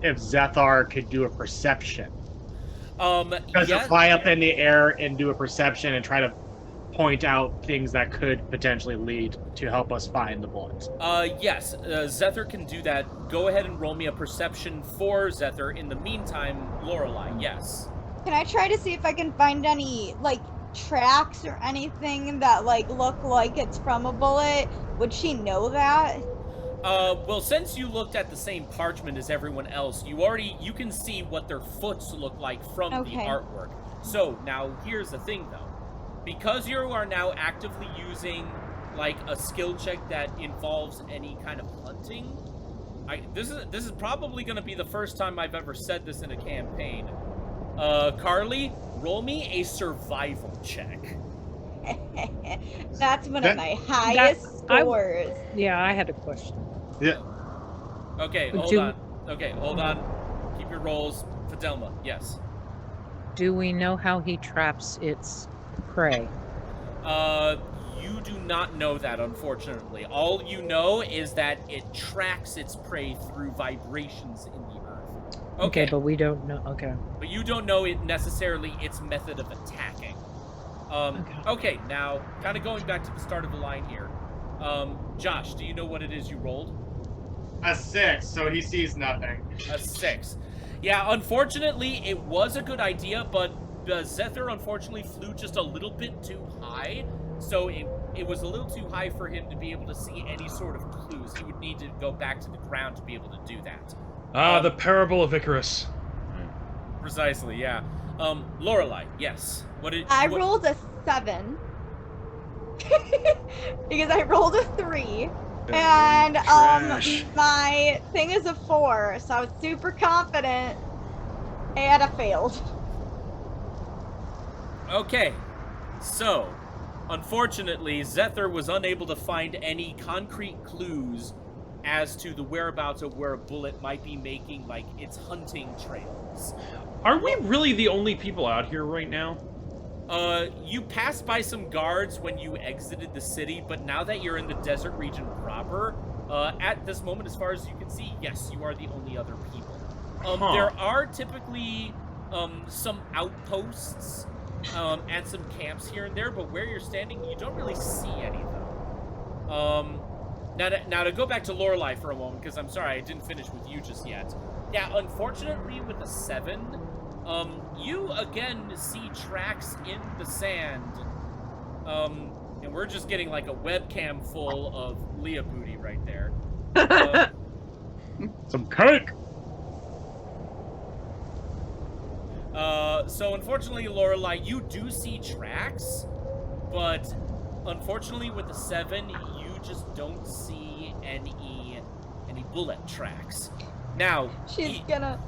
Zethar could do a perception. Because to fly up in the air and do a perception and try to point out things that could potentially lead to help us find the bullets. Yes, Zethar can do that. Go ahead and roll me a perception for Zethar. In the meantime, Lorelei, yes. Can I try to see if I can find any like tracks or anything that like look like it's from a bullet? Would she know that? Well, since you looked at the same parchment as everyone else, you can see what their foots look like from the artwork. So, now, here's the thing, though. Because you are now actively using, like, a skill check that involves any kind of hunting, this is probably going to be the first time I've ever said this in a campaign. Carly, roll me a survival check. That's one of my highest scores. I had a question. Yeah. Okay, hold on. Okay, hold on. Keep your rolls. Fidelma, yes. Do we know how he traps its prey? You do not know that, unfortunately. All you know is that it tracks its prey through vibrations in the earth. Okay, but we don't know. Okay. But you don't know it necessarily its method of attacking. Okay, now, kind of going back to the start of the line here. Josh, do you know what it is you rolled? A 6, so he sees nothing. A 6. Yeah, unfortunately, it was a good idea, but Zethar unfortunately flew just a little bit too high, so it was a little too high for him to be able to see any sort of clues. He would need to go back to the ground to be able to do that. The parable of Icarus. Precisely, yeah. Lorelei, yes. I rolled a 7. Because I rolled a 3. And my thing is a 4, so I was super confident, and I failed. Okay, so unfortunately, Zethar was unable to find any concrete clues as to the whereabouts of where a bullet might be making like its hunting trails. Are we really the only people out here right now? You passed by some guards when you exited the city, but now that you're in the desert region proper, at this moment, as far as you can see, yes, you are the only other people. There are typically, some outposts, and some camps here and there, but where you're standing, you don't really see any of them. Now to go back to Lorelei for a moment, because I'm sorry, I didn't finish with you just yet. Yeah, unfortunately, with a 7, you again see tracks in the sand, and we're just getting like a webcam full of Leah booty right there. Some cake. So unfortunately, Lorelei, you do see tracks, but unfortunately with the 7, you just don't see any bullet tracks. Now she's gonna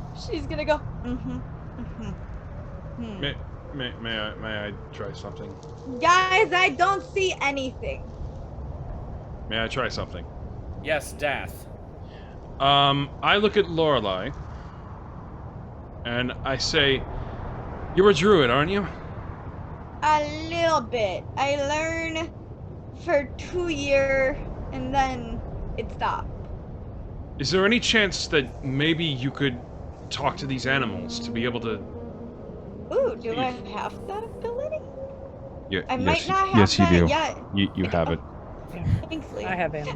go. May I try something? Guys, I don't see anything. May I try something? Yes, Dath. I look at Lorelei, and I say, "You're a druid, aren't you?" A little bit. I learn for 2 years, and then it stopped. Is there any chance that maybe you could talk to these animals to be able to... Ooh, do I have that ability? Yeah, I yes, might not have yes, you that do. yet. You have it. Thanks, Lee. I have him.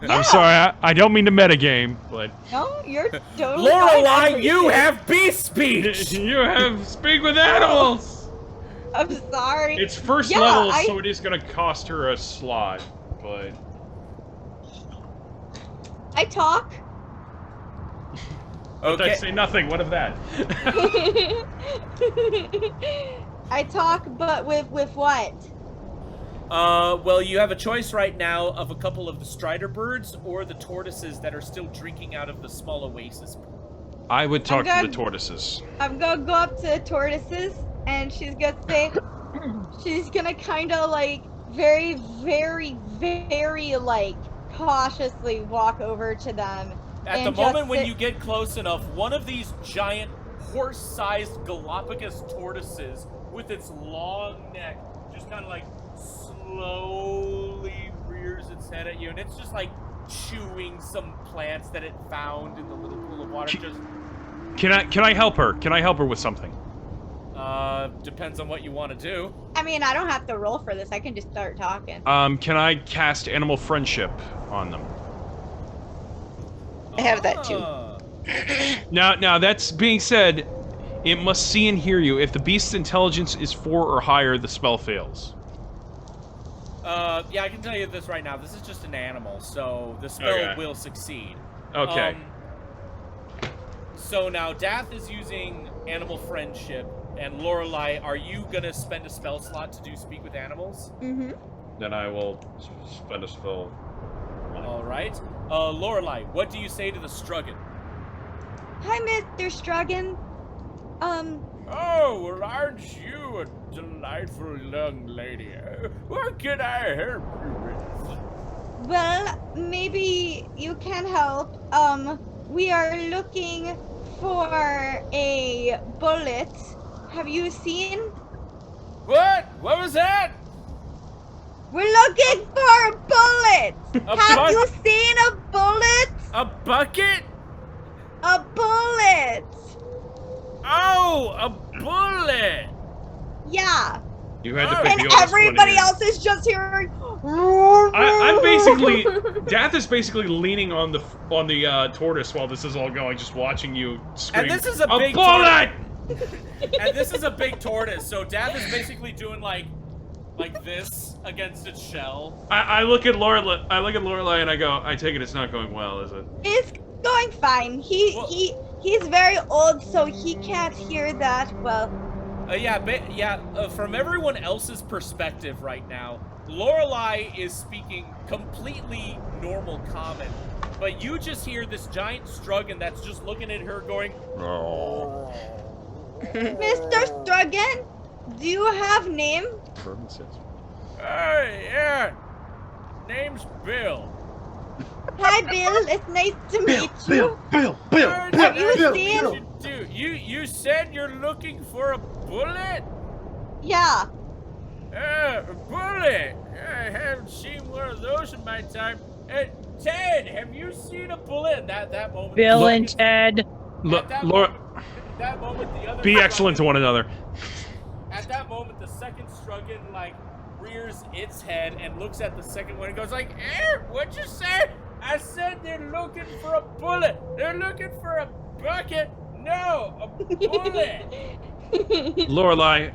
Yeah. I'm sorry, I don't mean to metagame, but No, you're totally fine. I Lorelai, you appreciate it. have beast speech. you have speak with animals. I'm sorry. It's first Yeah, level, so it is gonna cost her a slot, but I talk. but I say nothing. What of that? I talk, but with what? Well, you have a choice right now of a couple of the strider birds or the tortoises that are still drinking out of the small oasis pool. I would talk to gonna- the tortoises. I'm gonna go up to the tortoises, and she's gonna say, she's gonna kind of like very, very, very like cautiously walk over to them. At the and moment just when sit- you get close enough, one of these giant horse-sized Galapagos tortoises with its long neck just kind of like slowly rears its head at you, and it's just like chewing some plants that it found in the little pool of water. Can I help her? Can I help her with something? Depends on what you want to do. I mean, I don't have to roll for this. I can just start talking. Can I cast animal friendship on them? I have that too. Now that's being said, it must see and hear you. If the beast's intelligence is 4 or higher, the spell fails. Yeah, I can tell you this right now. This is just an animal, so the spell will succeed. Okay. So now Dath is using animal friendship, and Lorelai, are you gonna spend a spell slot to do speak with animals? Mm-hmm. Then I will spend a spell. All right. Lorelai, what do you say to the Struggan? Hi, Mr. Struggan. Oh, well, aren't you a delightful young lady? What can I help you with? Well, maybe you can help. We are looking for a bullet. Have you seen? What? What was that? We're looking for a bullet. Have you seen a bullet? A bucket? A bullet. Oh, a bullet. Yeah. You had to pick And the oldest everybody one here. else is just hearing. I'm basically, Dath is basically leaning on the tortoise while this is all going, just watching you scream. And this is a big bullet! And this is a big tortoise, so Dath is basically doing like this against its shell. I look at Lorelai and I go, I take it it's not going well, is it? It's going fine. He's very old, so he can't hear that well. From everyone else's perspective right now, Lorelai is speaking completely normal common, but you just hear this giant Struggan that's just looking at her going, Oh. Mr. Struggan, do you have name? yeah. Name's Bill. Hi, Bill. It's nice to meet you. Bill. Have you seen? You said you're looking for a bullet? Yeah. A bullet. I haven't seen one of those in my time. Ted, have you seen a bullet? That moment. Bill and Ted. Laura, that moment, the other. be excellent to one another. At that moment, the second Struggan rears its head and looks at the second one and goes like, what'd you say? I said they're looking for a bullet. They're looking for a bucket. No, a bullet. Lorelai,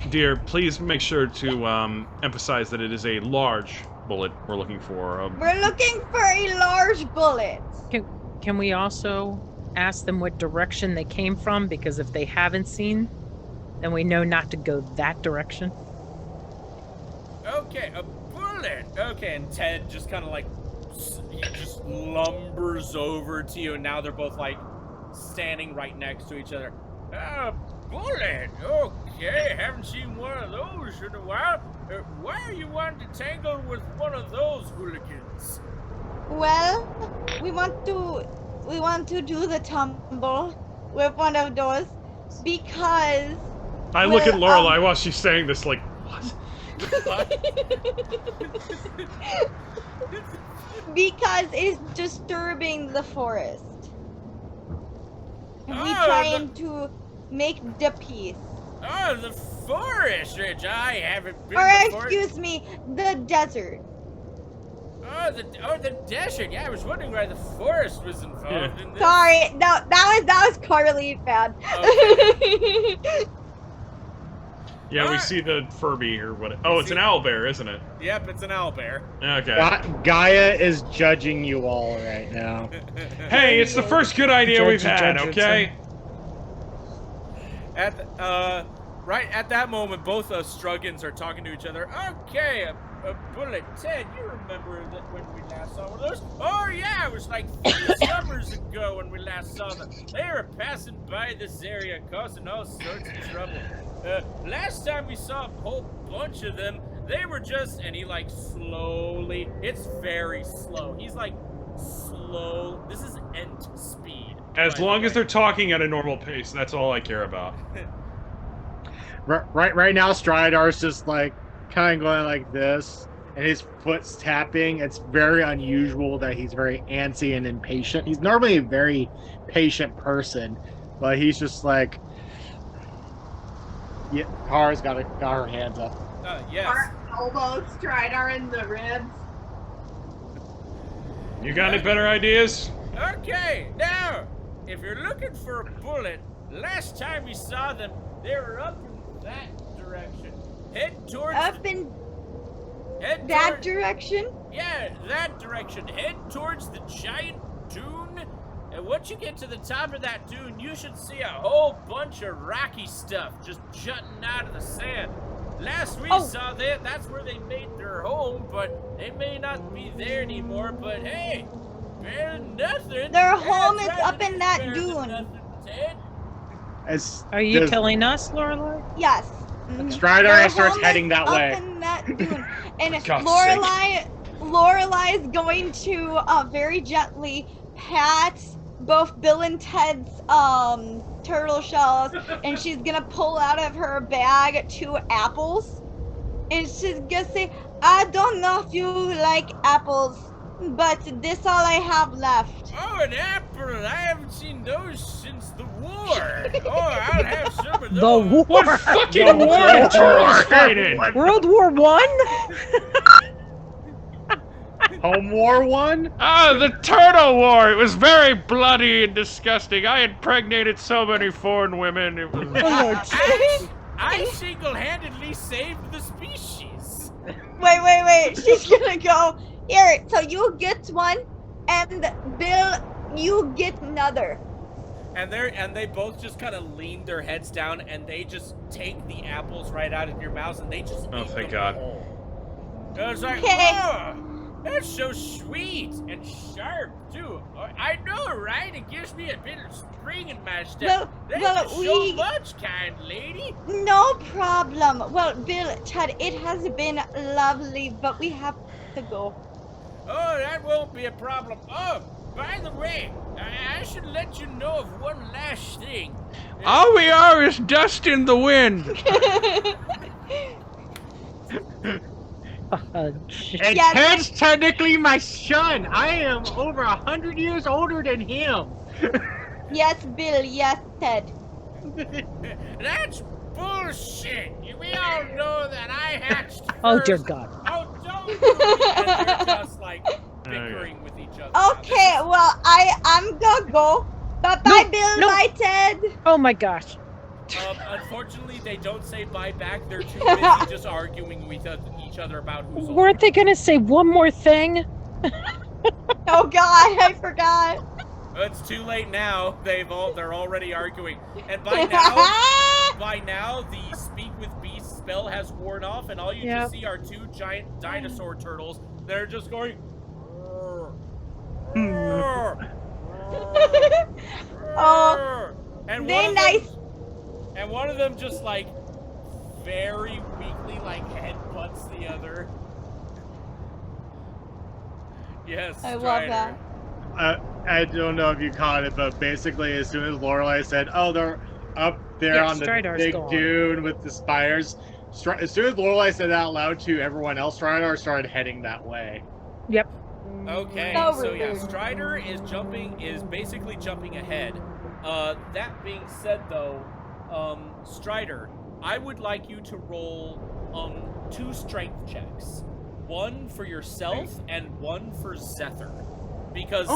dear, please make sure to emphasize that it is a large bullet we're looking for. We're looking for a large bullet. Can we also ask them what direction they came from? Because if they haven't seen, then we know not to go that direction. Okay, a bullet. Okay, and Ted just kind of just lumbers over to you, and now they're both standing right next to each other. Bullet. Okay, haven't seen one of those in a while. Why are you wanting to tangle with one of those hooligans? Well, we want to do the tumble with one of those because. I look at Lorelai while she's saying this, what? Because it's disturbing the forest. And we trying to make the peace. Oh, the forest, Rich. I haven't been Or before. excuse me, the desert. Oh, the desert. Yeah, I was wondering why the forest was involved in this. Sorry, no, that was Carly, man. Yeah, we Alright. see the Furby or what? Oh, it's an owlbear, isn't it? Yep, it's an owlbear. Okay. Gaia is judging you all right now. Hey, it's the first good idea we've Judge, had, judge, okay? Right at that moment, both Struggins are talking to each other. Okay, Bullet, Ted, you remember that when we last saw one of those? Oh yeah, it was like 3 summers ago when we last saw them. They were passing by this area, causing all sorts of trouble. Last time we saw a whole bunch of them, they were just, and he like slowly, it's very slow. He's like slow. This is Ent speed. As long as they're talking at a normal pace, that's all I care about. Right now, Stridar's just like kind of going like this, and his foot's tapping. It's very unusual that he's very antsy and impatient. He's normally a very patient person, but he's just like, yeah. Tara's got her hands up. Yes. Our elbows Stridar in the ribs. You got any better ideas? Okay, now, if you're looking for a bullet, last time we saw them, they were up in that direction. Head towards Up in head that toward- direction? Yeah, that direction. Head towards the giant dune. And once you get to the top of that dune, you should see a whole bunch of rocky stuff just jutting out of the sand. Last we saw that, that's where they made their home, but they may not be there anymore. But hey, better than nothing. Their That's home is right, up it in that better than dune. nothing, Ted. Are you telling us, Lorelai? Yes. Stridar Their starts home heading is that up way. in that dune. And God's Lorelai is going to very gently pat both Bill and Ted's turtle shells, and she's gonna pull out of her bag 2 apples, and she's gonna say, I don't know if you like apples, but this all I have left. Oh, an apple! I haven't seen those since the war. Oh, I'll have some of The those. war. What fucking war did turtles fight in? World War One? Home War 1? Ah, the Turtle War! It was very bloody and disgusting. I impregnated so many foreign women. It was... I single-handedly saved the species. Wait. She's gonna go, here, so you get one, and Bill, you get another. And they both just kind of lean their heads down, and they just take the apples right out of your mouths, and they just Oh, eat thank them God. whole. I was like, Okay. whoa, that's so sweet and sharp too. I know, right? It gives me a bit of spring in my step. Thank you so much, kind lady. No problem. Well, Bill, Ted, it has been lovely, but we have to go. Oh, that won't be a problem. Oh, by the way, I should let you know of one last thing. All we are is dust in the wind. And Yeah, Ted's technically my son. I am over 100 years older than him. Yes, Bill, yes, Ted. That's bullshit. We all know that I hatched first. Oh dear God. Oh, don't do it. And they're just like bickering with each other. Okay, well, I'm gonna go. Bye-bye, Bill, no. bye, Ted. Oh my gosh. Unfortunately, they don't say bye back. They're too busy just arguing with each other about who's older. Weren't they gonna say one more thing? Oh God, I forgot. It's too late now. They're already arguing. And by now, the Speak with Beast spell has worn off, and all you just see are 2 giant dinosaur turtles. They're just going. Oh, and very nice. And one of them just like very weakly like headbutts the other. Yes, I love Strider. that. I don't know if you caught it, but basically, as soon as Lorelai said, "Oh, they're up there Yeah, on the Stridar's big gone. dune with the spires," as soon as Lorelai said that out loud to everyone else, Stridar started heading that way. Yep. Okay, So so yeah, rude. Strider is basically jumping ahead. That being said though, Strider, I would like you to roll 2 strength checks. One for yourself and one for Zether. Because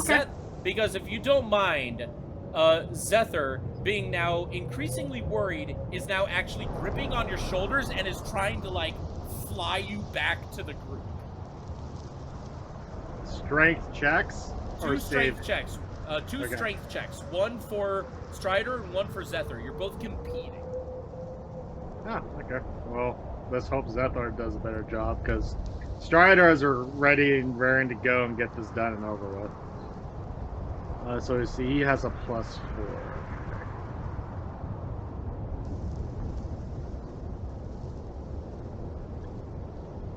because if you don't mind, Zether, being now increasingly worried, is now actually gripping on your shoulders and is trying to, like, fly you back to the group. Strength checks? 2 strength checks. 2 strength checks. One for Strider and one for Zether. You're both competing. Ah, okay. Well, let's hope Zethar does a better job, because Striders are ready and raring to go and get this done and over with. So you see, he has a +4.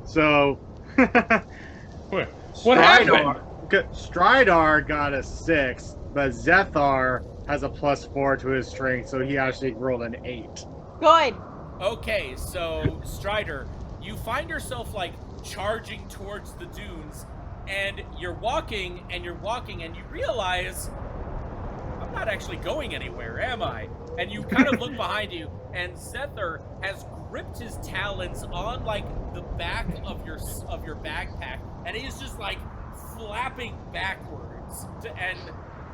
So, What happened? Stridar got a 6, but Zethar has a +4 to his strength, so he actually rolled an 8. Good. Okay, so Strider, you find yourself, like, charging towards the dunes, and you're walking and you realize, I'm not actually going anywhere, am I? And you kind of look behind you, and Zether has gripped his talons on, like, the back of your backpack, and he is just, like, flapping backwards, and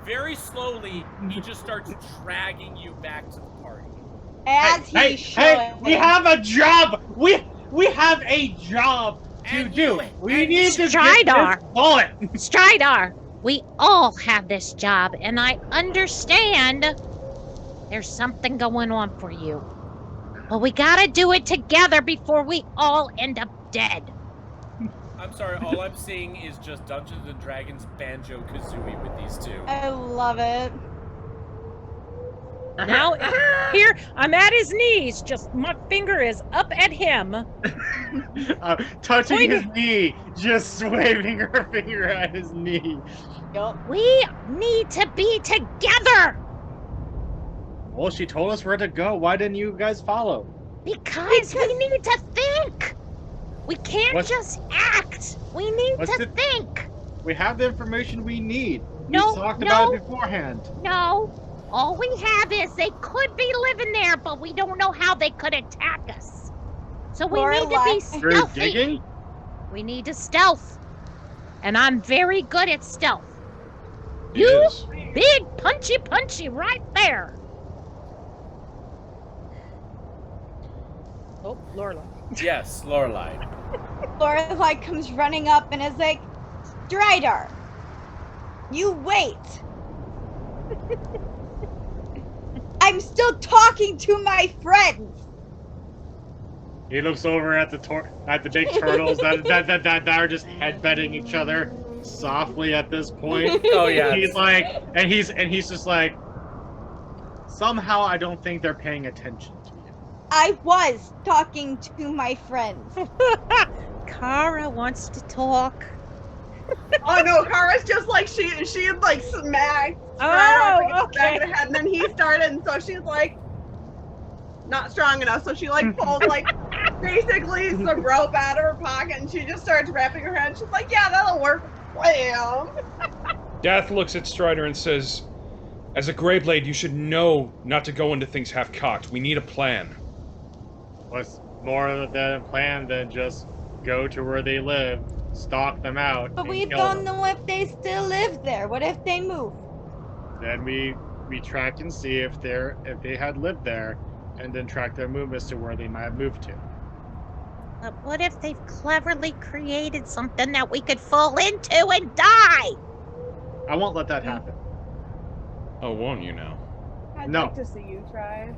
very slowly he just starts dragging you back to the party. As he should. We have a job. We have a job to do. We need to get this bullet. Stridar, we all have this job, and I understand there's something going on for you. But we gotta do it together before we all end up dead. I'm sorry, all I'm seeing is just Dungeons and Dragons Banjo-Kazooie with these two. I love it. Now, here, I'm at his knees, just my finger is up at him. Touching his knee, just waving her finger at his knee. Yup. We need to be together! Well, she told us where to go. Why didn't you guys follow? Because we need to think! We can't just act! We need to think! We have the information we need. No, we talked about it beforehand. No. All we have is they could be living there, but we don't know how they could attack us. So we need to be stealthy. Digging? We need to stealth. And I'm very good at stealth. Yes. Big punchy right there. Oh, Lorelai. Yes, Lorelai. Lorelai comes running up and is like, Strider, you wait. I'm still talking to my friends. He looks over at the big turtles that are just headbutting each other softly at this point. Oh yeah. He's like, and he's just like, somehow I don't think they're paying attention to you. I was talking to my friends. Kara wants to talk. Oh no, Kara's just like she had like smacked Oh, back of the head, and then he started, and so she's like not strong enough, so she like pulled like basically some rope out of her pocket, and she just starts wrapping her head. She's like, "Yeah, that'll work." Wham! Death looks at Strider and says, "As a Greyblade, you should know not to go into things half-cocked. We need a plan." What's more than a plan than just go to where they live, stalk them out, But and we kill don't them. know if they still live there. What if they move? Then we track and see if they had lived there, and then track their movements to where they might have moved to. But what if they've cleverly created something that we could fall into and die? I won't let that happen. Oh, won't you now? I'd No. like to see you try.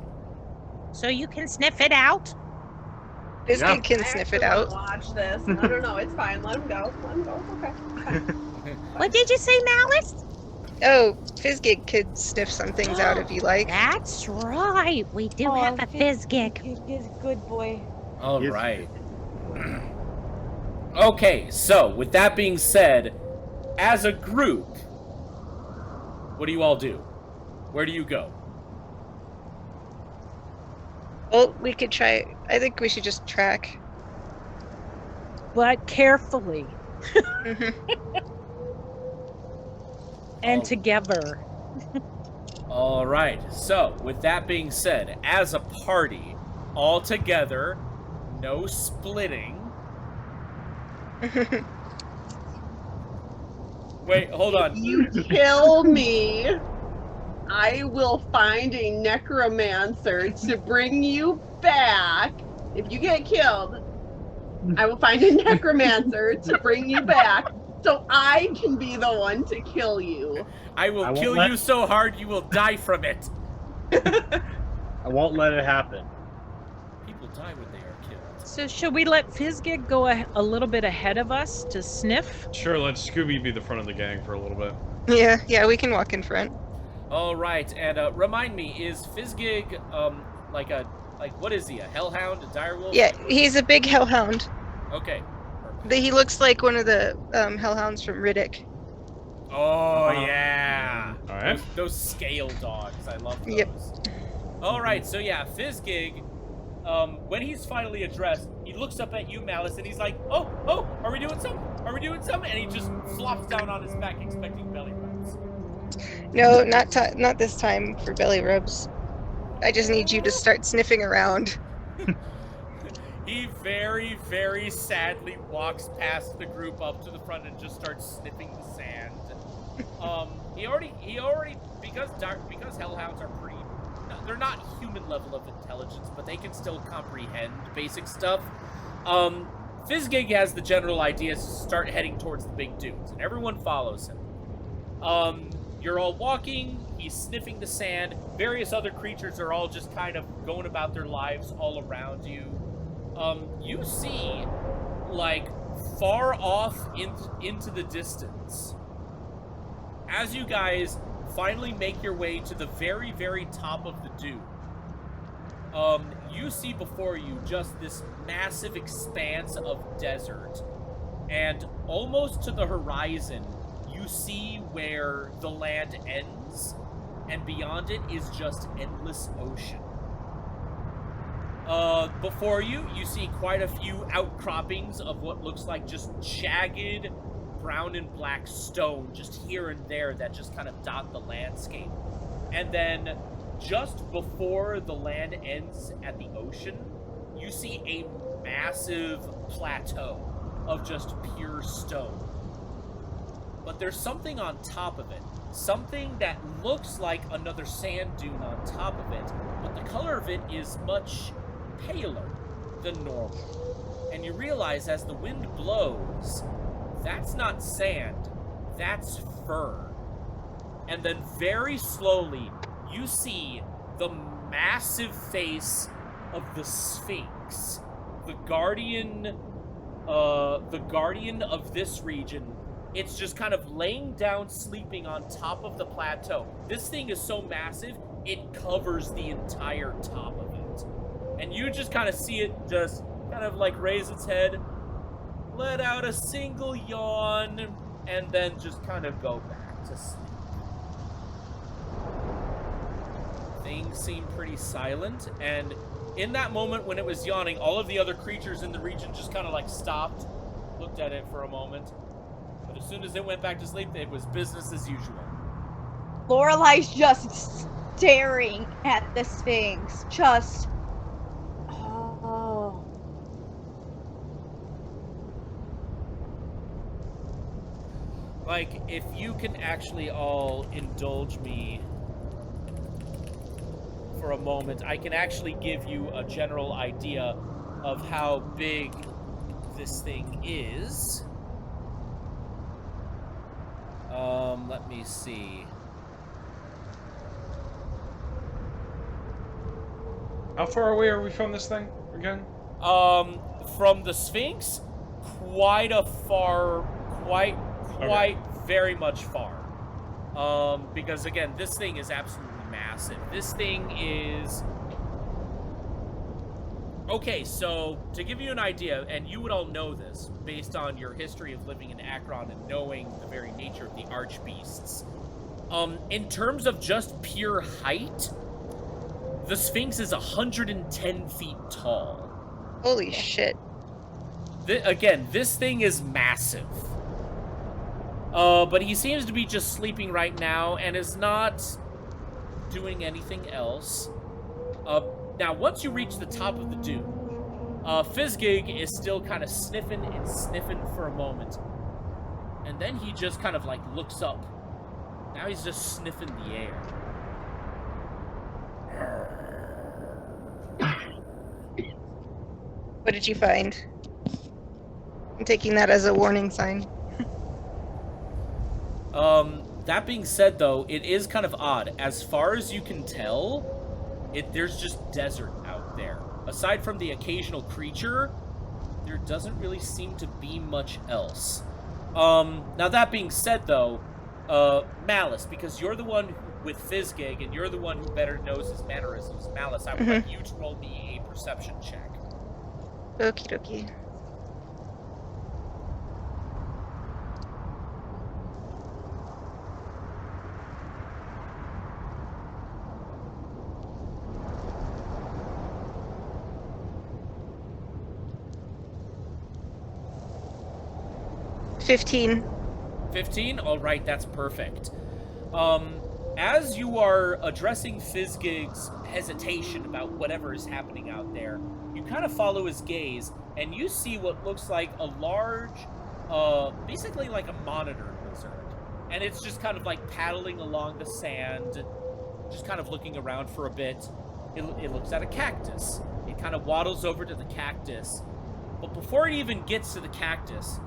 So you can sniff it out? Biscuit can sniff it out. Watch this. I don't know. It's fine. Let him go. Let him go. It's okay. What did you say, Malice? Oh, Fizzgig could sniff some things out if you like. That's right. We do have a Fizzgig. He's a good boy. All Yes. right. Okay, so with that being said, as a group, what do you all do? Where do you go? Well, we could try. I think we should just track. But carefully Mhm. and Oh. together. All right. So, with that being said, as a party, all together, no splitting. Wait, hold on. If you kill me, I will find a necromancer to bring you back. If you get killed, I will find a necromancer to bring you back so I can be the one to kill you. I will won't kill let- you so hard you will die from it. I won't let it happen. People die when they are killed. So should we let Fizzgig go a little bit ahead of us to sniff? Sure, let Scooby be the front of the gang for a little bit. Yeah, we can walk in front. All right, and remind me, is Fizzgig what is he? A hellhound, a direwolf? Yeah, he's a big hellhound. Okay. He looks like one of the hellhounds from Riddick. Oh yeah. All right. Those scale dogs, I love those. Yep. All right, so yeah, Fizzgig. When he's finally addressed, he looks up at you, Malice, and he's like, "Oh, are we doing something? Are we doing something?" And he just flops down on his back, expecting belly rubs. No, not this time for belly rubs. I just need you to start sniffing around. He very, very sadly walks past the group up to the front and just starts sniffing the sand. He already because hellhounds are pretty. They're not human level of intelligence, but they can still comprehend basic stuff. Fizzgig has the general idea to start heading towards the big dudes, and everyone follows him. You're all walking, he's sniffing the sand, various other creatures are all just kind of going about their lives all around you. You see, like, far off into the distance, as you guys finally make your way to the very, very top of the dune, you see before you just this massive expanse of desert, and almost to the horizon, you see where the land ends, and beyond it is just endless ocean. Before you see quite a few outcroppings of what looks like just jagged brown and black stone just here and there that just kind of dot the landscape. And then just before the land ends at the ocean, you see a massive plateau of just pure stone. But there's something on top of it. Something that looks like another sand dune on top of it, but the color of it is much paler than normal. And you realize as the wind blows, that's not sand, that's fur. And then very slowly, you see the massive face of the Sphinx, the guardian of this region. It's just kind of laying down, sleeping on top of the plateau. This thing is so massive, it covers the entire top of it. And you just kind of see it just kind of like raise its head, let out a single yawn, and then just kind of go back to sleep. Things seem pretty silent, and in that moment when it was yawning, all of the other creatures in the region just kind of like stopped, looked at it for a moment. But as soon as it went back to sleep, it was business as usual. Lorelai's just staring at the Sphinx, just... Oh. Like, if you can actually all indulge me for a moment, I can actually give you a general idea of how big this thing is. Let me see. How far away are we from this thing again? From the Sphinx, quite very much far. Because again, this thing is absolutely massive. This thing is... Okay, so to give you an idea, and you would all know this based on your history of living in Akron and knowing the very nature of the archbeasts. In terms of just pure height, the Sphinx is 110 feet tall. Holy shit. Again, this thing is massive. But he seems to be just sleeping right now and is not doing anything else. Now, once you reach the top of the dune, Fizzgig is still kind of sniffing and sniffing for a moment. And then he just kind of like looks up. Now he's just sniffing the air. What did you find? I'm taking that as a warning sign. That being said, though, it is kind of odd. As far as you can tell, there's just desert out there. Aside from the occasional creature, there doesn't really seem to be much else. Now that being said, though, Malice, because you're the one with Fizzgig, and you're the one who better knows his mannerisms, Malice, I would like you to roll me a perception check. Okie dokie. $15. 15? Alright, that's perfect. As you are addressing Fizzgig's hesitation about whatever is happening out there, you kind of follow his gaze, and you see what looks like a large, basically like a monitor lizard. And it's just kind of like paddling along the sand, just kind of looking around for a bit. It looks at a cactus. It kind of waddles over to the cactus. But before it even gets to the cactus,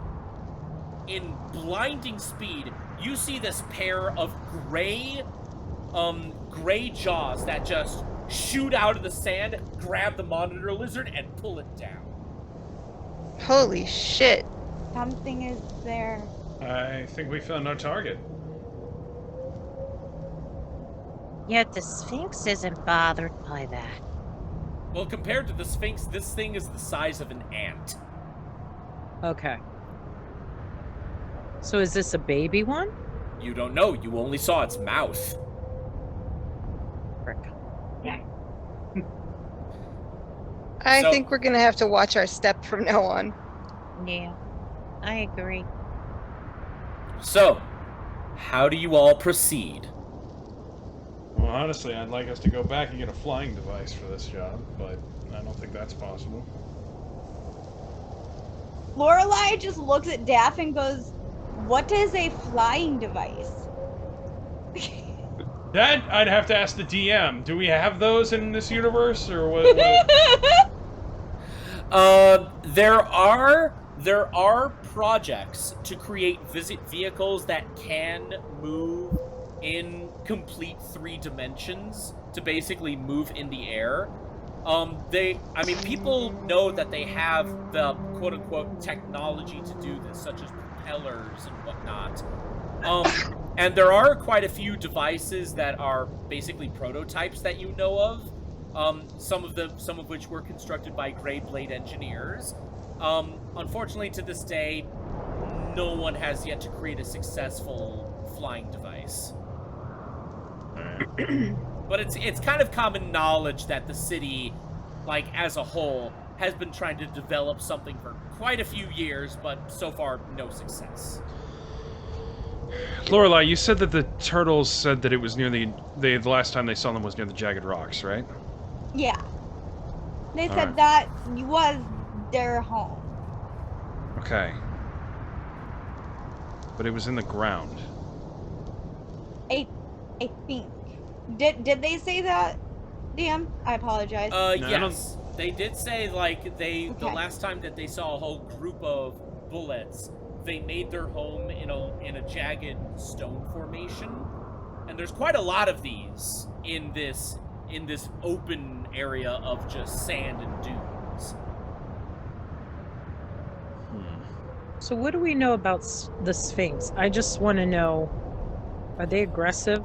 in blinding speed, you see this pair of gray jaws that just shoot out of the sand, grab the monitor lizard, and pull it down. Holy shit. Something is there. I think we found our target. Yet the Sphinx isn't bothered by that. Well, compared to the Sphinx, this thing is the size of an ant. Okay. So is this a baby one? You don't know. You only saw its mouth. Frick. I So- think we're gonna have to watch our step from now on. Yeah, I agree. So, how do you all proceed? Well, honestly, I'd like us to go back and get a flying device for this job, but I don't think that's possible. Lorelai just looks at Daff and goes, "What is a flying device?" That I'd have to ask the DM. Do we have those in this universe, or what? There are projects to create vehicles that can move in complete 3 dimensions to basically move in the air. People know that they have the quote-unquote technology to do this, such as propellers and whatnot. And there are quite a few devices that are basically prototypes that you know of. Some of which were constructed by Grey Blade engineers. Unfortunately, to this day, no one has yet to create a successful flying device. But it's kind of common knowledge that the city, like as a whole, has been trying to develop something for quite a few years, but so far no success. Lorelai, you said that the turtles said that it was near the last time they saw them was near the jagged rocks, right? Yeah. They said Alright. that was their home. Okay. But it was in the ground. I think. Did they say that? Damn, I apologize. No, I don't- Yes. They did say, like, the Okay. last time that they saw a whole group of bullets, they made their home in a jagged stone formation. And there's quite a lot of these in this open area of just sand and dunes. So what do we know about the Sphinx? I just want to know, are they aggressive?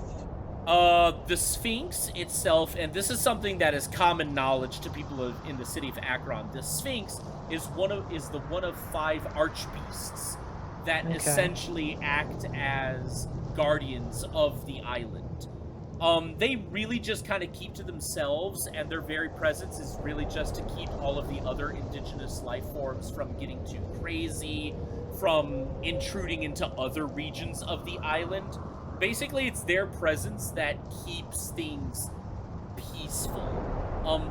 The Sphinx itself, and this is something that is common knowledge to people in the city of Akron. The Sphinx is one of 5 archbeasts that Okay. essentially act as guardians of the island. They really just kind of keep to themselves, and their very presence is really just to keep all of the other indigenous life forms from getting too crazy, from intruding into other regions of the island. Basically, it's their presence that keeps things peaceful.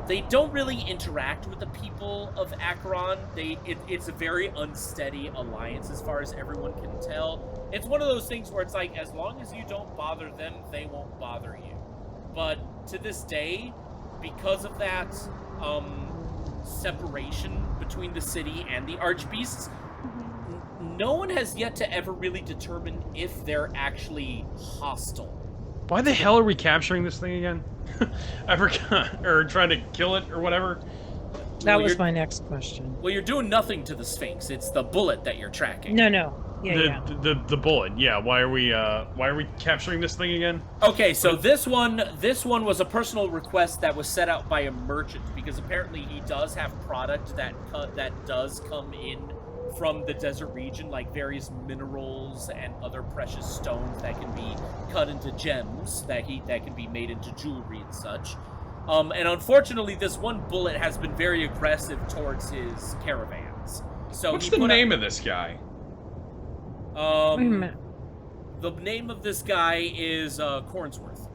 They don't really interact with the people of Acheron. It's a very unsteady alliance as far as everyone can tell. It's one of those things where it's like, as long as you don't bother them, they won't bother you. But to this day, because of that separation between the city and the Archbeasts, no one has yet to ever really determine if they're actually hostile. Why the hell are we capturing this thing again? I forgot. Or trying to kill it or whatever? That was my next question. Well, you're doing nothing to the Sphinx. It's the bullet that you're tracking. No. Yeah, the bullet. Yeah. Why are we capturing this thing again? Okay, so this one was a personal request that was set out by a merchant, because apparently he does have product that does come in from the desert region, like various minerals and other precious stones that can be cut into gems that can be made into jewelry and such. And unfortunately, this one bullet has been very aggressive towards his caravans. So what's the name of this guy? The name of this guy is Cornsworth.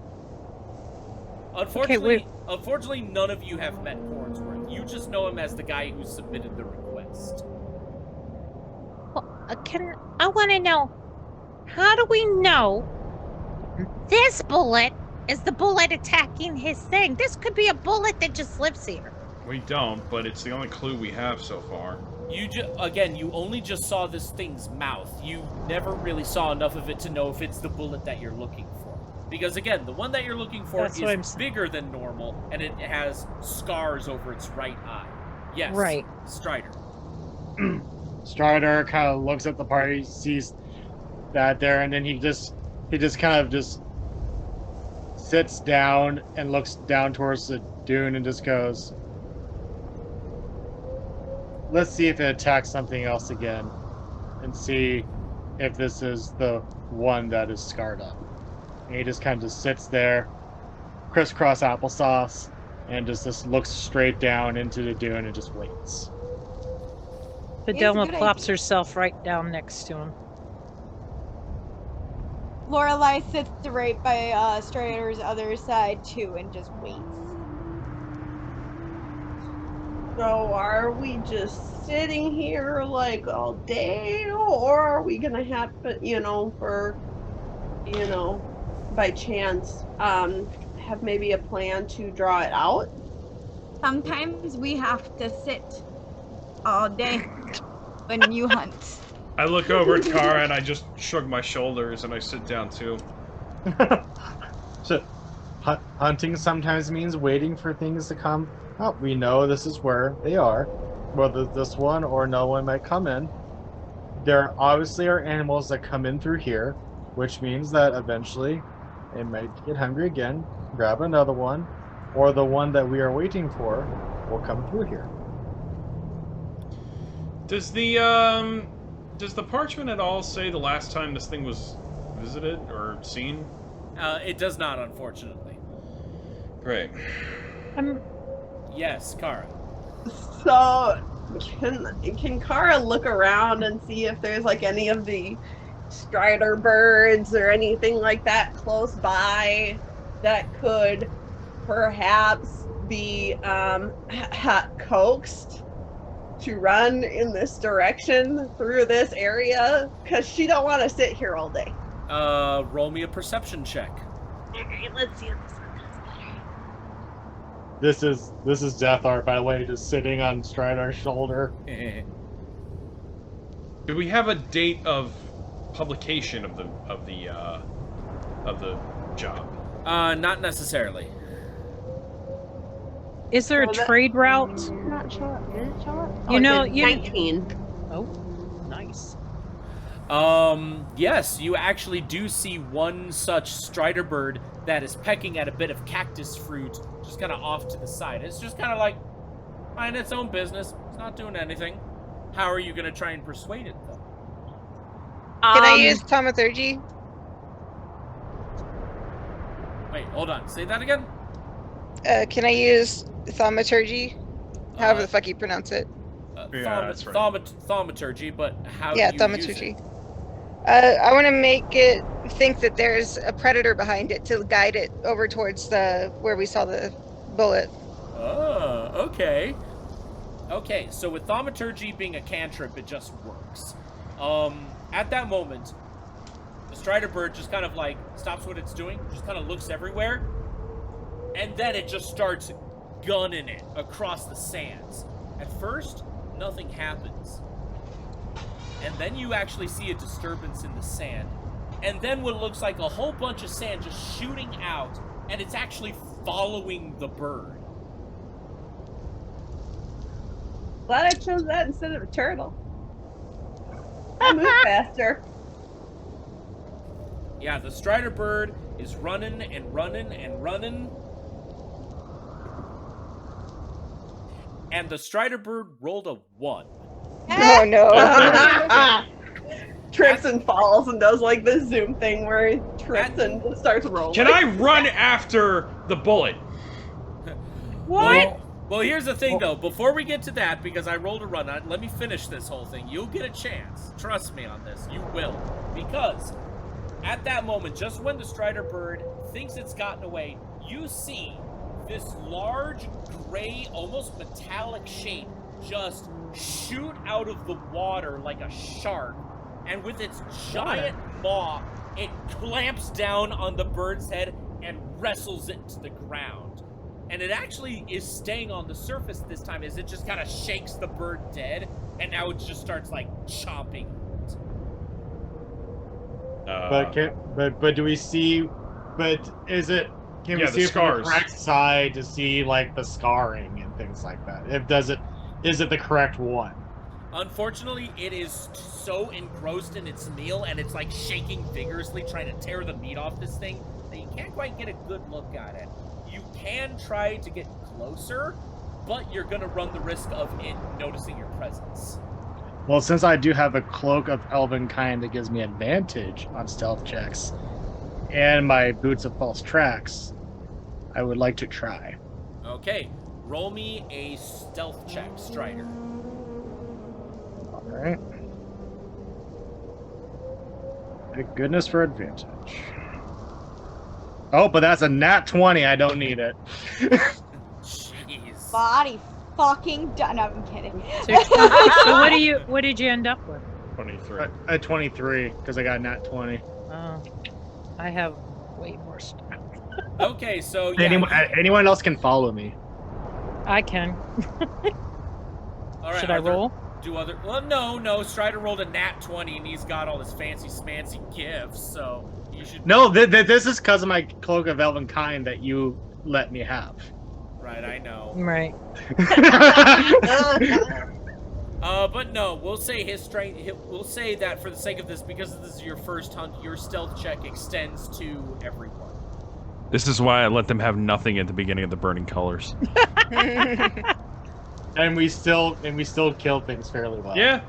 Unfortunately, none of you have met Cornsworth. You just know him as the guy who submitted the request. I want to know, how do we know this bullet is the bullet attacking his thing? This could be a bullet that just lives here. We don't, but it's the only clue we have so far. You only just saw this thing's mouth. You never really saw enough of it to know if it's the bullet that you're looking for. Because again, the one that you're looking for is bigger than normal, and it has scars over its right eye. Yes. Right. Strider. Strider kind of looks at the party, sees that there, and then he just kind of just sits down and looks down towards the dune and just goes, let's see if it attacks something else again and see if this is the one that is scarred up. And he just kind of just sits there, crisscross applesauce, and just looks straight down into the dune and just waits. Fidelma plops herself right down next to him. Lorelai sits right by Strider's other side too and just waits. So are we just sitting here like all day, or are we gonna have to, by chance, have maybe a plan to draw it out? Sometimes we have to sit all day when you hunt. I look over at Kara and I just shrug my shoulders and I sit down too. So, hunting sometimes means waiting for things to come. Oh, we know this is where they are. Whether this one or no one might come in. There obviously are animals that come in through here, which means that eventually they might get hungry again, grab another one, or the one that we are waiting for will come through here. Does the parchment at all say the last time this thing was visited or seen? It does not, unfortunately. Great. Yes, Kara. So, can Kara look around and see if there's like any of the strider birds or anything like that close by that could perhaps be coaxed to run in this direction through this area? Because she don't want to sit here all day. Roll me a perception check. Okay, let's see if this one does better. This is Death Art, by the way, just sitting on Strider's shoulder. Do we have a date of publication of the job? Not necessarily. Is there a trade route? Not show up. Did it show up? You know, 19. Oh, nice. Yes, you actually do see one such strider bird that is pecking at a bit of cactus fruit just kind of off to the side. It's just kind of like minding its own business. It's not doing anything. How are you going to try and persuade it, though? Can I use thaumaturgy? Wait, hold on. Say that again? Can I use thaumaturgy? However the fuck you pronounce it. That's right. Thaumaturgy, but how do you thaumaturgy. use it? I want to make it think that there's a predator behind it to guide it over towards where we saw the bullet. Oh, okay. Okay, so with Thaumaturgy being a cantrip, it just works. At that moment, the Strider Bird just kind of like stops what it's doing, just kind of looks everywhere, and then it just starts gunning it across the sands. At first, nothing happens. And then you actually see a disturbance in the sand. And then what looks like a whole bunch of sand just shooting out, and it's actually following the bird. Glad I chose that instead of a turtle. I move faster. Yeah, the Strider Bird is running and running and running. And the Strider Bird rolled a 1. Oh no. Trips and falls and does like the zoom thing where he trips and starts rolling. Can I run after the bullet? What? Well, here's the thing, though. Before we get to that, because I rolled a run, let me finish this whole thing. You'll get a chance. Trust me on this. You will. Because at that moment, just when the Strider Bird thinks it's gotten away, you see this large, gray, almost metallic shape just shoot out of the water like a shark. And with its giant maw, it clamps down on the bird's head and wrestles it to the ground. And it actually is staying on the surface this time as it just kind of shakes the bird dead, and now it just starts like chomping. But do we see? But is it? Can we see it from the correct side to see like the scarring and things like that? Is it the correct one? Unfortunately, it is so engrossed in its meal, and it's like shaking vigorously, trying to tear the meat off this thing, that you can't quite get a good look at it. You can try to get closer, but you're going to run the risk of it noticing your presence. Well, since I do have a cloak of elven kind that gives me advantage on stealth checks, and my boots of false tracks, I would like to try. Okay, roll me a stealth check, Strider. All right. Thank goodness for advantage. Oh, but that's a nat 20. I don't need it. Jeez. Body fucking done. No, I'm kidding. So what did you end up with? 23. At 23, because I got nat 20. Oh, I have way more stuff. Okay, so yeah. Anyone else can follow me. I can. All right, Should I roll? Well, no. Strider rolled a nat 20, and he's got all his fancy smancy gifts, so you should. No, this is because of my cloak of elven kind that you let me have. Right, I know. Right. But no, we'll say his strength. We'll say that for the sake of this, because this is your first hunt, your stealth check extends to everyone. This is why I let them have nothing at the beginning of the Burning Colors. And we still kill things fairly well. Yeah.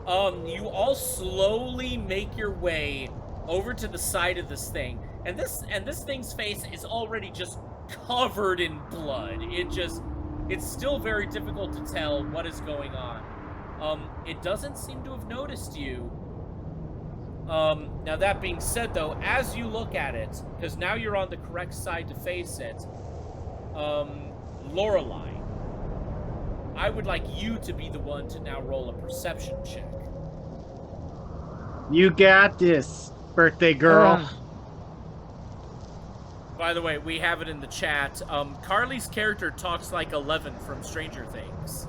You all slowly make your way over to the side of this thing, and this thing's face is already just covered in blood. It's still very difficult to tell what is going on. It doesn't seem to have noticed you. Now that being said, though, as you look at it, because now you're on the correct side to face it, Lorelei, I would like you to be the one to now roll a perception check. You got this, birthday girl. By the way, we have it in the chat. Carly's character talks like 11 from Stranger Things.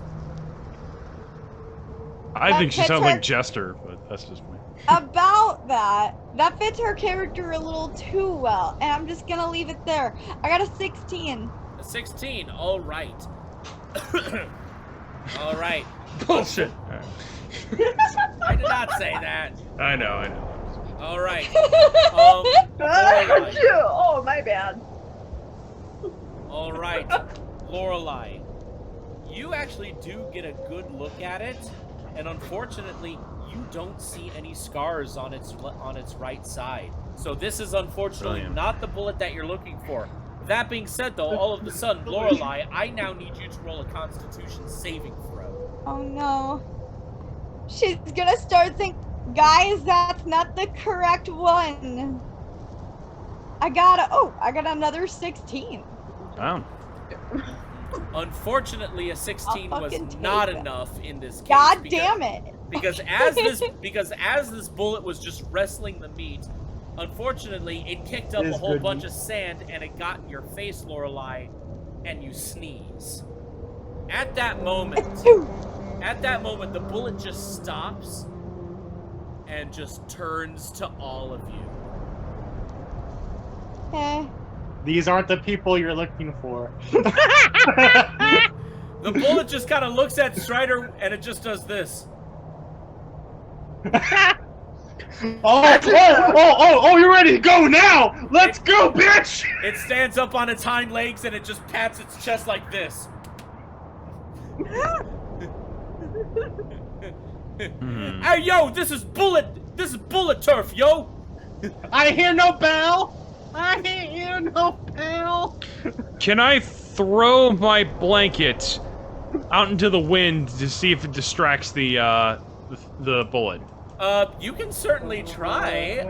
I think she sounds like Jester, but that's just me. About that fits her character a little too well, and I'm just gonna leave it there. I got a 16. A 16, all right. All right. Bullshit. I did not say that. I know. All right. Oh, my bad. All right, Lorelei. You actually do get a good look at it, and unfortunately, you don't see any scars on its right side. So this is unfortunately not the bullet that you're looking for. That being said, though, all of a sudden, Lorelei, I now need you to roll a Constitution saving throw. Oh no. She's gonna start thinking, guys, that's not the correct one. I got another 16. Wow. Unfortunately, a 16 was fucking not take it. enough in this case. God because- damn it. Because as this bullet was just wrestling the meat, unfortunately, it kicked up It a is whole good bunch meat. of sand and it got in your face, Lorelei, and you sneeze. At that moment, the bullet just stops and just turns to all of you. Eh. These aren't the people you're looking for. The bullet just kind of looks at Strider and it just does this. Oh, you're ready to go now! Let's go, bitch! It stands up on its hind legs and it just pats its chest like this. Hey, yo, this is bullet turf, yo! I hear no bell! I hear no bell! Can I throw my blanket out into the wind to see if it distracts the bullet? You can certainly try.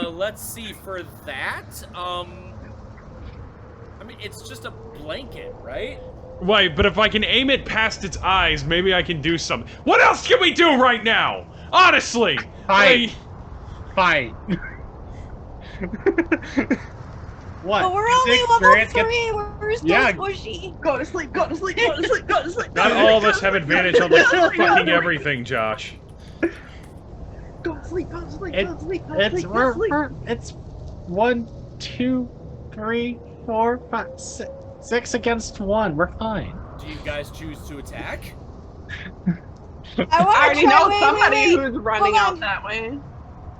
Let's see for that. I mean, it's just a blanket, right? Right, but if I can aim it past its eyes, maybe I can do something. What else can we do right now? Honestly! Fight. Fight. What? But we're This only level experience gets- 3. We're still Yeah. squishy. Go to sleep, go to sleep, go to sleep, go to sleep. Not all of us have advantage on like fucking everything, Josh. Go to sleep, go to sleep, It- go to sleep, go to It's sleep, go to sleep. it's 1, 2, 3, 4, 5, 6 against 1. We're fine. Do you guys choose to attack? I I want already to try. know Wait, somebody wait, wait. who's running Hold out on. that way.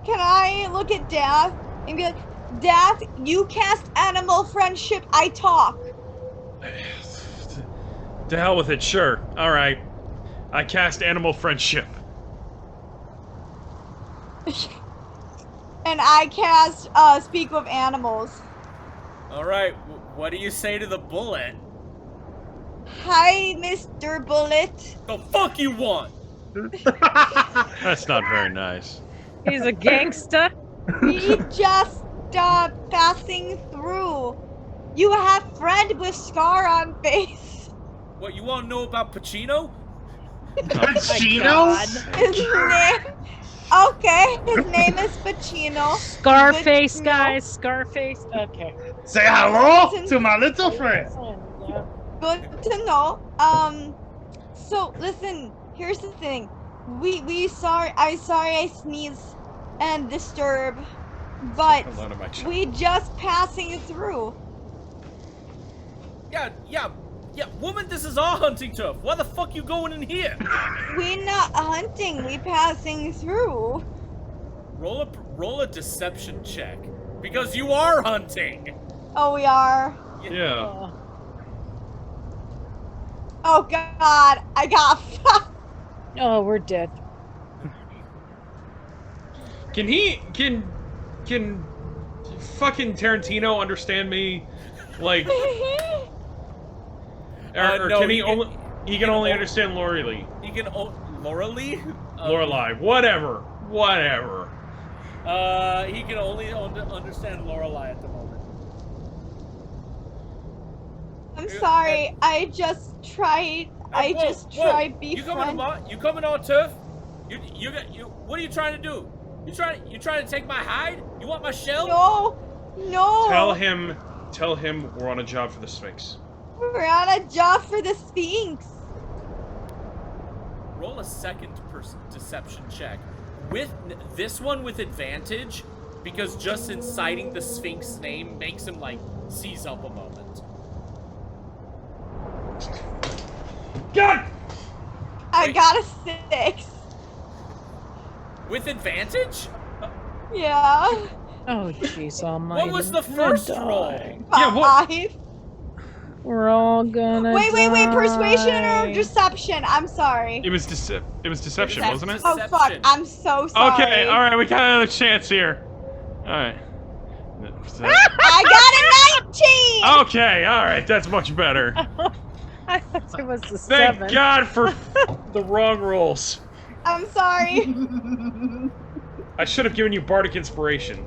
Can I look at Dath and be like, Dath, you cast animal friendship, I talk. To hell with it, sure. Alright. I cast animal friendship. And I cast speak with animals. Alright, what do you say to the bullet? Hi, Mr. Bullet. The fuck you want? That's not very nice. He's a gangster. We just passing through. You have friend with scar on face. What, you want to know about Pacino? Pacino? His name. Okay, his name is Pacino. Scarface, Good- guys. Scarface. Okay. Say hello to my little friend. Yeah. Good to know. So listen, here's the thing. I'm sorry I sneeze and disturb, but A lot of my we just passing through. Yeah, woman, this is our hunting turf. Why the fuck you going in here? We not hunting, we passing through. Roll a deception check. Because you are hunting. Oh, we are. Yeah. Oh god, I got Oh, we're dead. Can fucking Tarantino understand me? Like, or no, can he can only o- understand Lorelei? You can Lorelei? Lorelei, whatever. He can only understand Lorelei at the moment. I'm sorry, I just tried be You coming friend. you coming on turf? You what are you trying to do? You trying to take my hide? You want my shell? No. Tell him we're on a job for the Sphinx. We're on a job for the Sphinx. Roll a second deception check. With this one with advantage, because just inciting the Sphinx name makes him like seize up a moment. God! I got a 6. With advantage? Yeah. Oh, jeez almighty. What was the I'm first gonna roll? die. Yeah, what? 5. We're all gonna Wait, persuasion or die. deception? I'm sorry. It was deception, wasn't it? Oh fuck, Deception. I'm so sorry. Okay, alright, we got another chance here. Alright. I got a 19! Okay, alright, that's much better. I thought it was the Thank 7. God for the wrong rolls. I'm sorry. I should have given you Bardic Inspiration.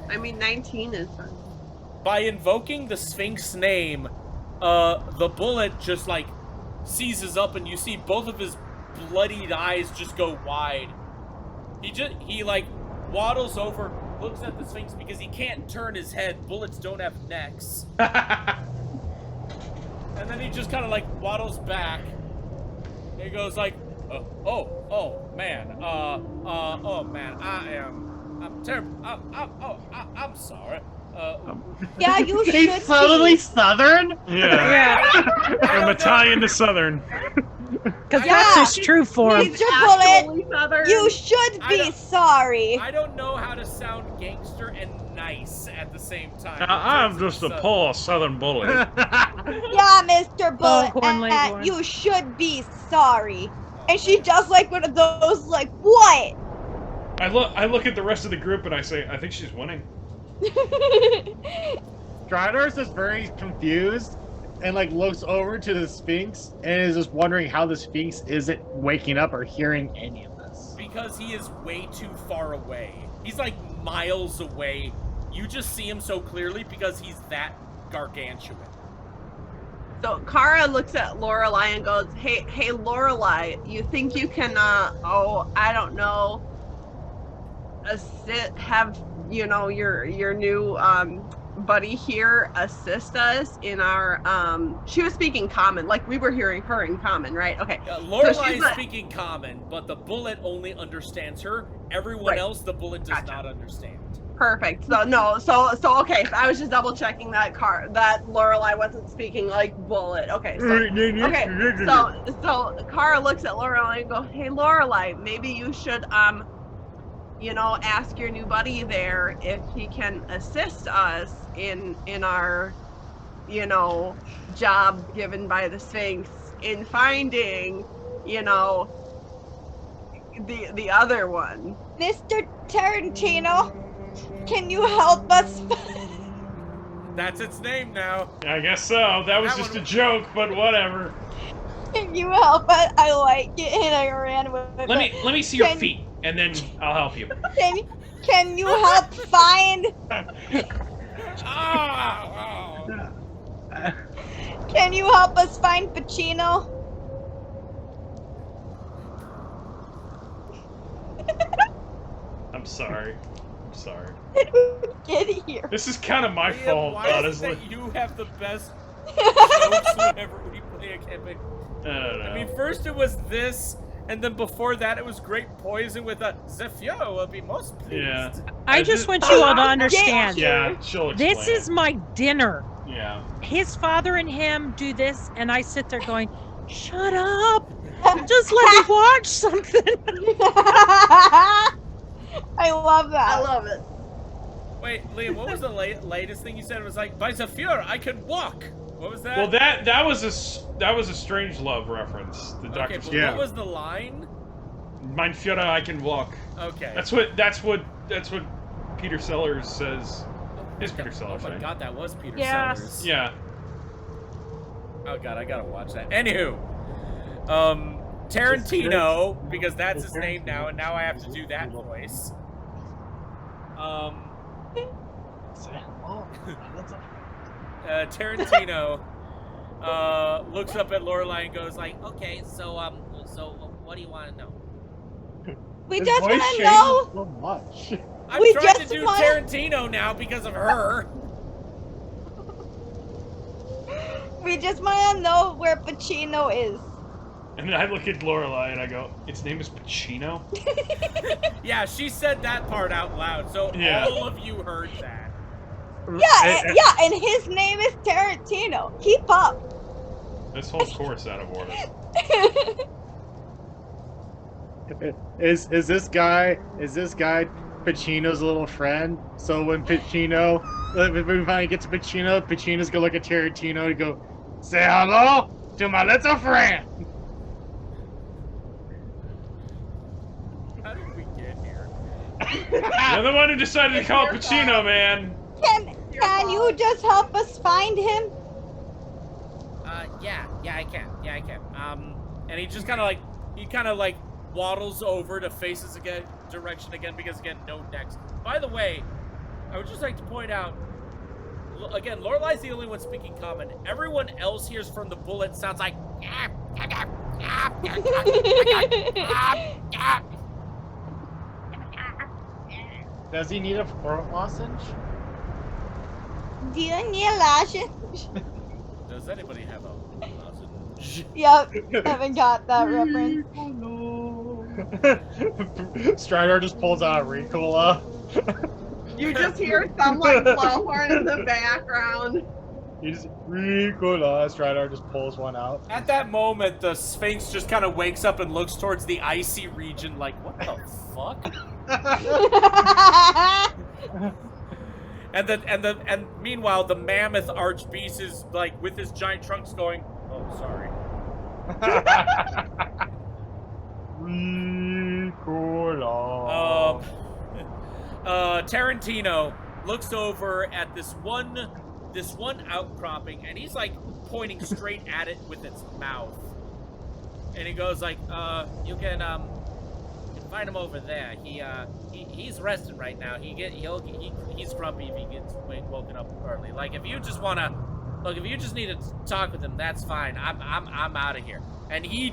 I mean, 19 is fine. by invoking the Sphinx name, the bullet just like seizes up, and you see both of his bloodied eyes just go wide. He like waddles over, looks at the Sphinx because he can't turn his head. Bullets don't have necks. And then he just kind of like waddles back. He goes like, oh man, I'm terrible. I'm sorry. Yeah, you should He's totally be. Southern. Yeah. From Italian to Southern. Because that's his true form. Mr. Bullet, Actually Southern. you should be sorry. I don't know how to sound gangster and nice at the same time. I'm just a poor Southern bully. Yeah, Mr. Bullet, Foghorn Leghorn. you should be sorry. And she does like one of those, like, what? I look at the rest of the group and I say, I think she's winning. Strider is just very confused and like looks over to the Sphinx and is just wondering how the Sphinx isn't waking up or hearing any of this. Because he is way too far away. He's like miles away. You just see him so clearly because he's that gargantuan. So Kara looks at Lorelai and goes, hey Lorelai, you think you can, I don't know, have, you know, your new, buddy here assist us in our, she was speaking common, like we were hearing her in common, right? Okay. Lorelai is speaking common, but the bullet only understands her. Everyone else, the bullet does not understand. Perfect. So no, so okay. I was just double checking that Lorelai wasn't speaking like bullet. Okay. So Kara looks at Lorelai and goes, "Hey Lorelai, maybe you should you know, ask your new buddy there if he can assist us in our, you know, job given by the Sphinx in finding, you know, the other one." Mr. Tarantino, can you help us? That's its name now. I guess so. That was just a joke, but whatever. Can you help us? I like it, and I ran with it. Let me see your feet, and then I'll help you. Can you help find? Can you help us find Pacino? I'm sorry. Get here. This is kind of my fault, why honestly. Is it that you have the best jokes whenever we play a campaign? I don't know. I mean, first it was this, and then before that it was Great Poison with a Zephyr will be most pleased. Yeah. I just want you all to understand. Yeah, she'll explain. This is my dinner. Yeah. His father and him do this, and I sit there going, "Shut up! Just let me watch something." I love that. I love it. Wait, Liam, what was the latest thing you said? It was like, by Zephyr, I can walk. What was that? Well, that was a Strange Love reference. The Okay, Dr. but what was the line? Mein Führer, I can walk. Okay. That's what Peter Sellers says. Is Peter Sellers, Oh my right? god, that was Peter Yes. Sellers. Yeah. Oh god, I gotta watch that. Anywho, Tarantino, because that's his name now, and now I have to do that voice. Tarantino looks up at Lorelai and goes like, "Okay, so what do you want to know?" We His just voice want to changes know. so much. I'm We trying to just do wanna- Tarantino now because of her. We just want to know where Pacino is. And then I look at Lorelai and I go, "Its name is Pacino?" Yeah, she said that part out loud, so Yeah. all of you heard that. Yeah, and his name is Tarantino. Keep up. This whole course out of order. Is this guy Pacino's little friend? So when we finally get to Pacino, Pacino's gonna look at Tarantino and go, "Say hello to my little friend." How did we get here? You're the one who decided to call it Pacino, man. Can you just help us find him? Yeah, I can. And he just kind of like waddles over to face his direction again because again, no necks. By the way, I would just like to point out, again, Lorelai's the only one speaking common. Everyone else hears from the bullet sounds like. Does he need a throat lozenge? Do you need a lozenge? Does anybody have a lozenge? Yep, haven't got that reference. Strider just pulls out a Ricola. You just hear someone blowhorn in the background. He just Ricola. Strider just pulls one out. At that moment, the Sphinx just kind of wakes up and looks towards the icy region, like, what the fuck? And meanwhile, the mammoth archbeast is like with his giant trunks going, oh, sorry. Ricola. Tarantino looks over at this one outcropping, and he's like pointing straight at it with its mouth. And he goes like, you can find him over there. He's resting right now. He's grumpy if he gets woken up early. Like if you just need to talk with him, that's fine. I'm out of here. And he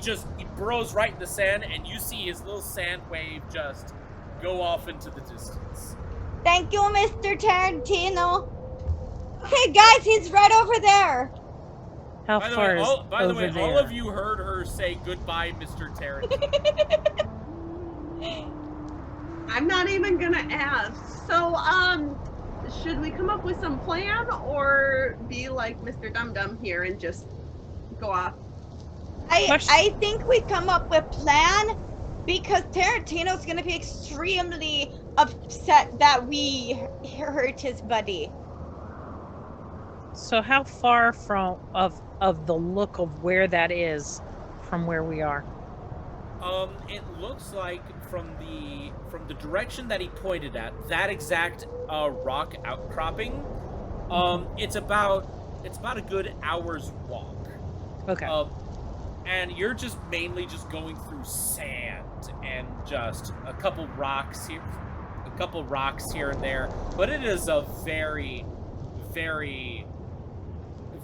burrows right in the sand, and you see his little sand wave just go off into the distance. Thank you, Mr. Tarantino. Hey guys, he's right over there. How far is by the way, over all there? of you heard her say goodbye, Mr. Tarantino. I'm not even gonna ask. So, should we come up with some plan or be like Mr. Dum Dum here and just go off? I think we come up with plan because Tarantino's gonna be extremely upset that we hurt his buddy. So how far from of the look of where that is from where we are? It looks like from the direction that he pointed at, that exact rock outcropping, it's about a good hour's walk. Okay. And you're just mainly just going through sand and just a couple rocks here and there, but it is a very, very,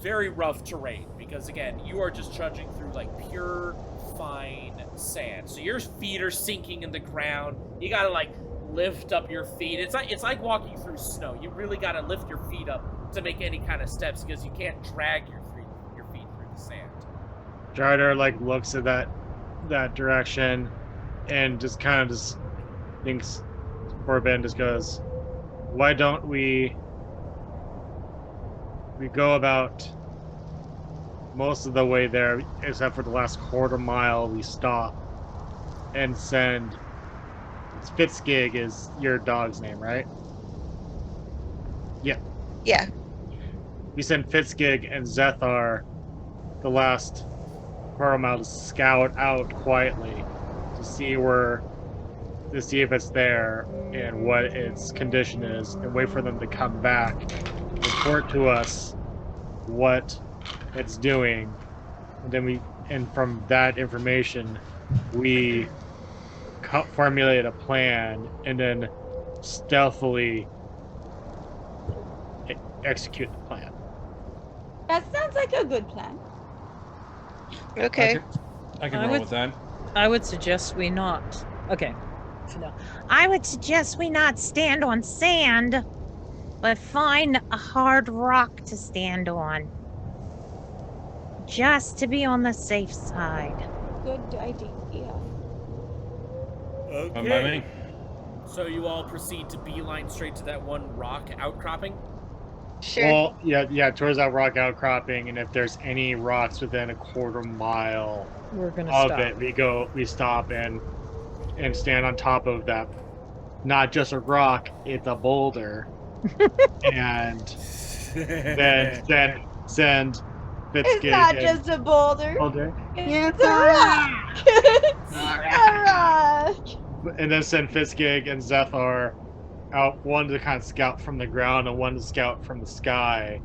very rough terrain because again, you are just trudging through like pure fine sand. So your feet are sinking in the ground. You gotta like lift up your feet. It's like walking through snow. You really gotta lift your feet up to make any kind of steps because you can't drag your feet through the sand. Strider like looks at that direction and just kind of just thinks for a bit and just goes, why don't we go about most of the way there except for the last quarter mile we stop and send Fitzgig is your dog's name, right? Yeah. Yeah. We send Fitzgig and Zethar the last quarter mile to scout out quietly to see if it's there and what its condition is, and wait for them to come back, report to us what it's doing, and from that information we formulate a plan and then stealthily execute the plan. That sounds like a good plan. Okay. I can roll with that. I would suggest we not. Okay. No. I would suggest we not stand on sand, but find a hard rock to stand on. Just to be on the safe side. Good idea. Fine by me. So you all proceed to beeline straight to that one rock outcropping? Sure. Well, yeah, towards that rock outcropping, and if there's any rocks within a quarter mile We're gonna of stop. it, we stop and stand on top of that. Not just a rock, it's a boulder. And then send Fitzgig. It's not just a boulder. It's It's a rock. It's a rock. And then send Fitzgig and Zethar out, one to kind of scout from the ground and one to scout from the sky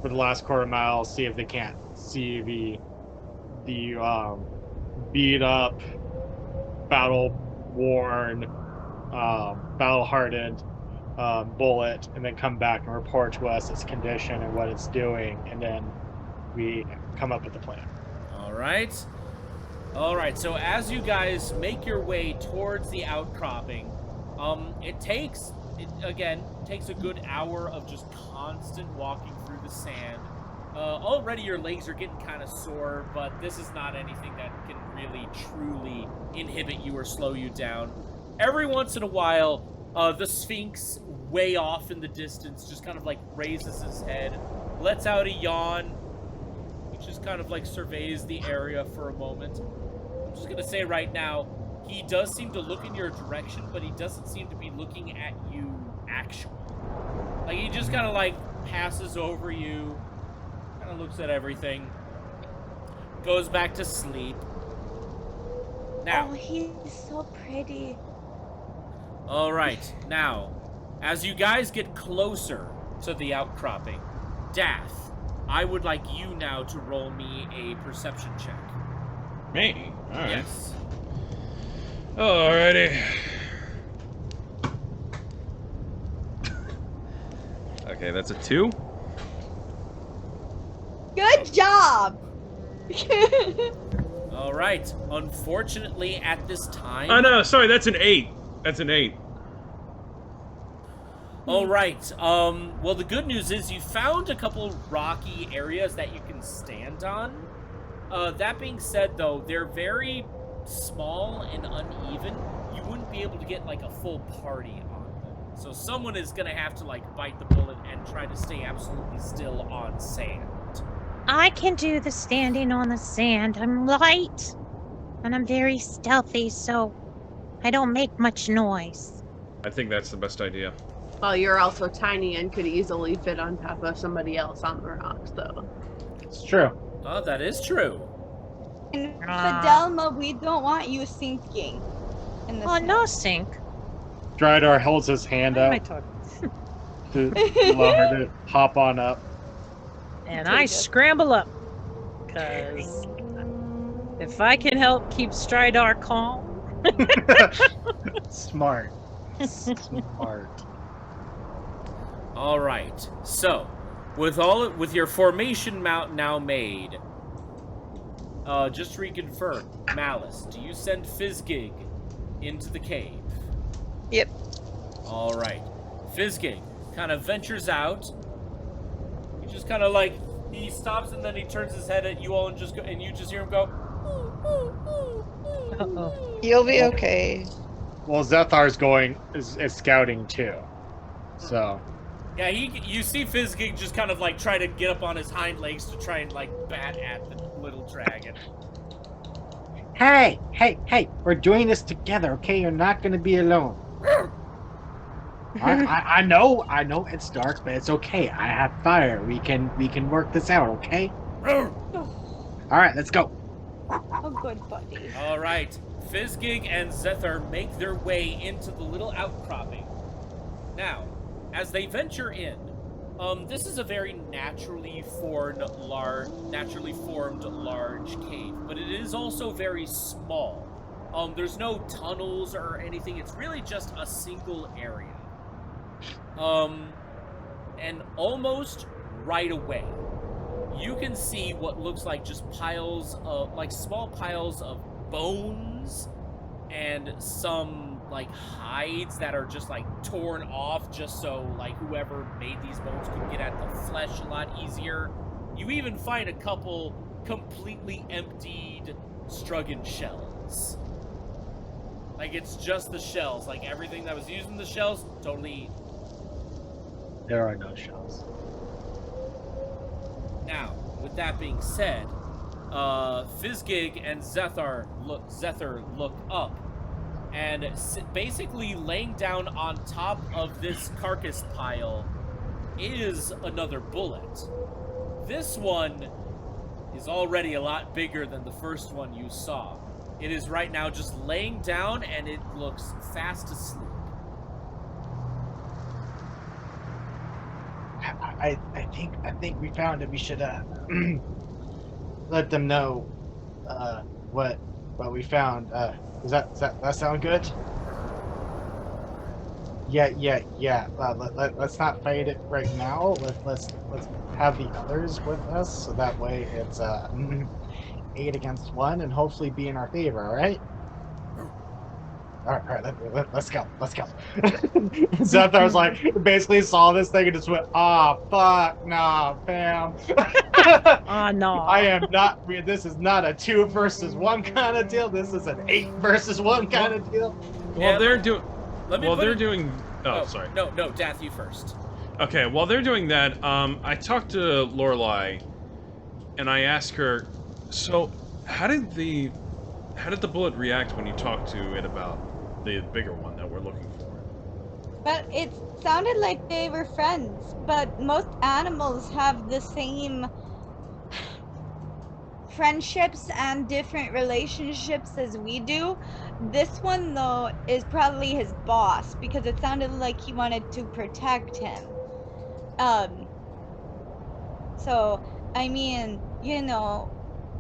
for the last quarter mile, see if they can't see the beat up, battle worn, battle hardened bullet, and then come back and report to us its condition and what it's doing, and then we come up with a plan. All right. All right. So as you guys make your way towards the outcropping, it takes a good hour of just constant walking through the sand. Already your legs are getting kind of sore, but this is not anything that can really truly inhibit you or slow you down. Every once in a while, the Sphinx, way off in the distance, just kind of like raises his head, lets out a yawn, he just kind of like surveys the area for a moment. I'm just gonna say right now, he does seem to look in your direction, but he doesn't seem to be looking at you actually. Like, he just kind of like passes over you, kind of looks at everything, goes back to sleep. Now, Oh, he's so pretty. all right, now, as you guys get closer to the outcropping, Dath, I would like you now to roll me a perception check. Me? Alright. Yes. Alrighty. Okay, that's a 2. Good job. All right. Unfortunately, at this time... Oh, no, sorry, that's an 8. That's an 8. All right. Well, the good news is you found a couple rocky areas that you can stand on. That being said, though, they're very small and uneven. You wouldn't be able to get, like, a full party on them. So someone is going to have to, like, bite the bullet and try to stay absolutely still on sand. I can do the standing on the sand. I'm light, and I'm very stealthy, so I don't make much noise. I think that's the best idea. Well, you're also tiny and could easily fit on top of somebody else on the rocks, though. It's true. Oh, that is true. And Fidelma, we don't want you sinking in the Oh, snow. no sink. Drydar holds his hand What am out I talking? to allow her to hop on up. And Pretty I good. scramble up. Because if I can help keep Stridar calm. Smart. Smart. All right. So, with your formation mount now made, just to reconfirm, Malice, do you send Fizzgig into the cave? Yep. All right. Fizzgig kind of ventures out. He just kind of like, he stops and then he turns his head at you all and you just hear him go. Uh-oh. You'll be okay. Well, Zethar's is scouting too. So. Yeah, you see Fizzgig just kind of like try to get up on his hind legs to try and like bat at the little dragon. Hey, we're doing this together, okay? You're not gonna be alone. I know it's dark, but it's okay. I have fire. We can work this out, okay? Alright, let's go. Oh, good buddy. All right. Fizzgig and Zethar make their way into the little outcropping. Now, as they venture in, this is a very naturally formed large cave, but it is also very small. There's no tunnels or anything. It's really just a single area. And almost right away, you can see what looks like just piles of, like, small piles of bones and some, like, hides that are just, like, torn off just so, like, whoever made these bones could get at the flesh a lot easier. You even find a couple completely emptied Struggan shells. Like, it's just the shells. Like, everything that was used in the shells, totally eaten. There are no shells. Now, with that being said, Fizzgig and Zethar look up, and basically laying down on top of this carcass pile is another bullet. This one is already a lot bigger than the first one you saw. It is right now just laying down, and it looks fast asleep. I think we found it. We should let them know what we found. Does that sound good? Let's not fight it right now. Let's have the others with us, so that way it's 8 against 1, and hopefully be in our favor. All right. All right, let's go. Zethar was like, basically saw this thing and just went, fuck, nah, fam. No. I am not. This is not a 2 versus 1 kind of deal. This is an 8 versus 1 kind of deal. Well, Yeah, they're doing. Let me Well, put they're it- doing. Oh, Oh, sorry. No, Dath, you first. Okay, while they're doing that, I talked to Lorelai, and I asked her, so how did the bullet react when you talked to it about the bigger one that we're looking for? But it sounded like they were friends. But most animals have the same friendships and different relationships as we do. This one, though, is probably his boss because it sounded like he wanted to protect him. So, I mean, you know,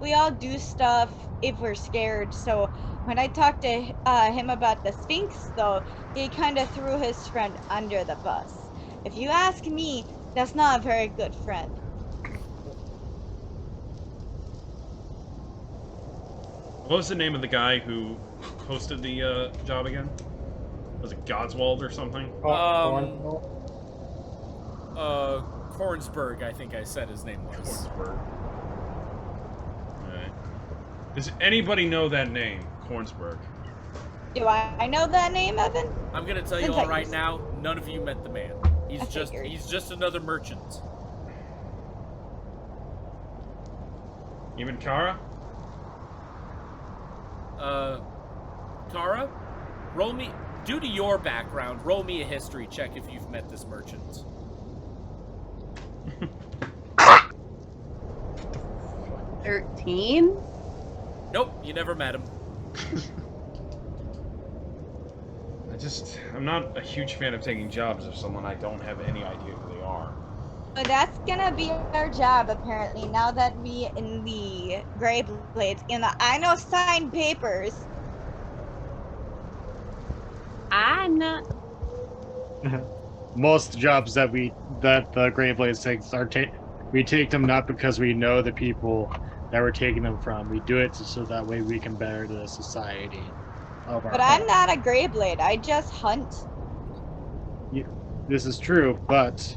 we all do stuff if we're scared. So when I talked to him about the Sphinx, though, he kind of threw his friend under the bus. If you ask me, that's not a very good friend. What was the name of the guy who hosted the job again? Was it Godswald or something? Kornsberg, I think I said his name was. Kornsberg. Alright. Does anybody know that name, Kornsberg? Do I know that name, Evan? I'm gonna tell you Since all I right used- now, none of you met the man. I figured. He's just another merchant. Even Kara? Kara, due to your background, roll me a history check if you've met this merchant. 13? Nope, you never met him. I'm not a huge fan of taking jobs of someone I don't have any idea who they are. So that's gonna be our job, apparently, now that we in the Grey Blades, in the I know signed papers. I'm not. Most jobs that the Grey Blades takes we take them not because we know the people that we're taking them from. We do it so that way we can better the society of our But I'm home. not a Grey Blade, I just hunt. This is true, but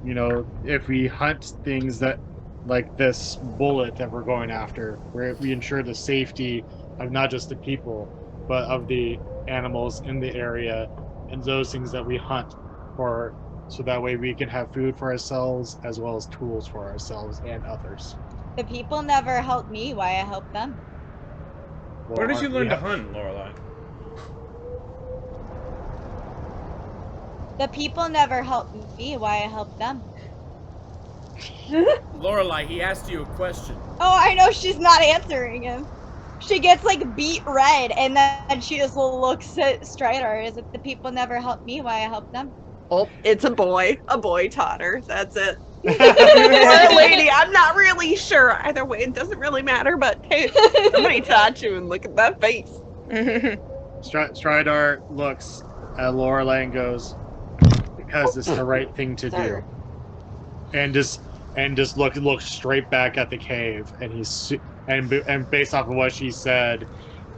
you know, if we hunt things that like this bullet that we're going after, where we ensure the safety of not just the people, but of the animals in the area and those things that we hunt for, so that way we can have food for ourselves as well as tools for ourselves and others. The people never help me, why I help them? Where did you learn to hunt, Lorelai? The people never help me, why I help them? Lorelai, he asked you a question. Oh, I know she's not answering him. She gets like beat red, and then she just looks at Strider. Is it the people never help me, why I help them? Oh, it's a boy. A boy taught her. That's it. Or a lady. I'm not really sure. Either way, it doesn't really matter. But hey, somebody taught you, and look at that face. Stridar looks at Lorelai and goes, "Because it's the right thing to do," and just look straight back at the cave, and based off of what she said,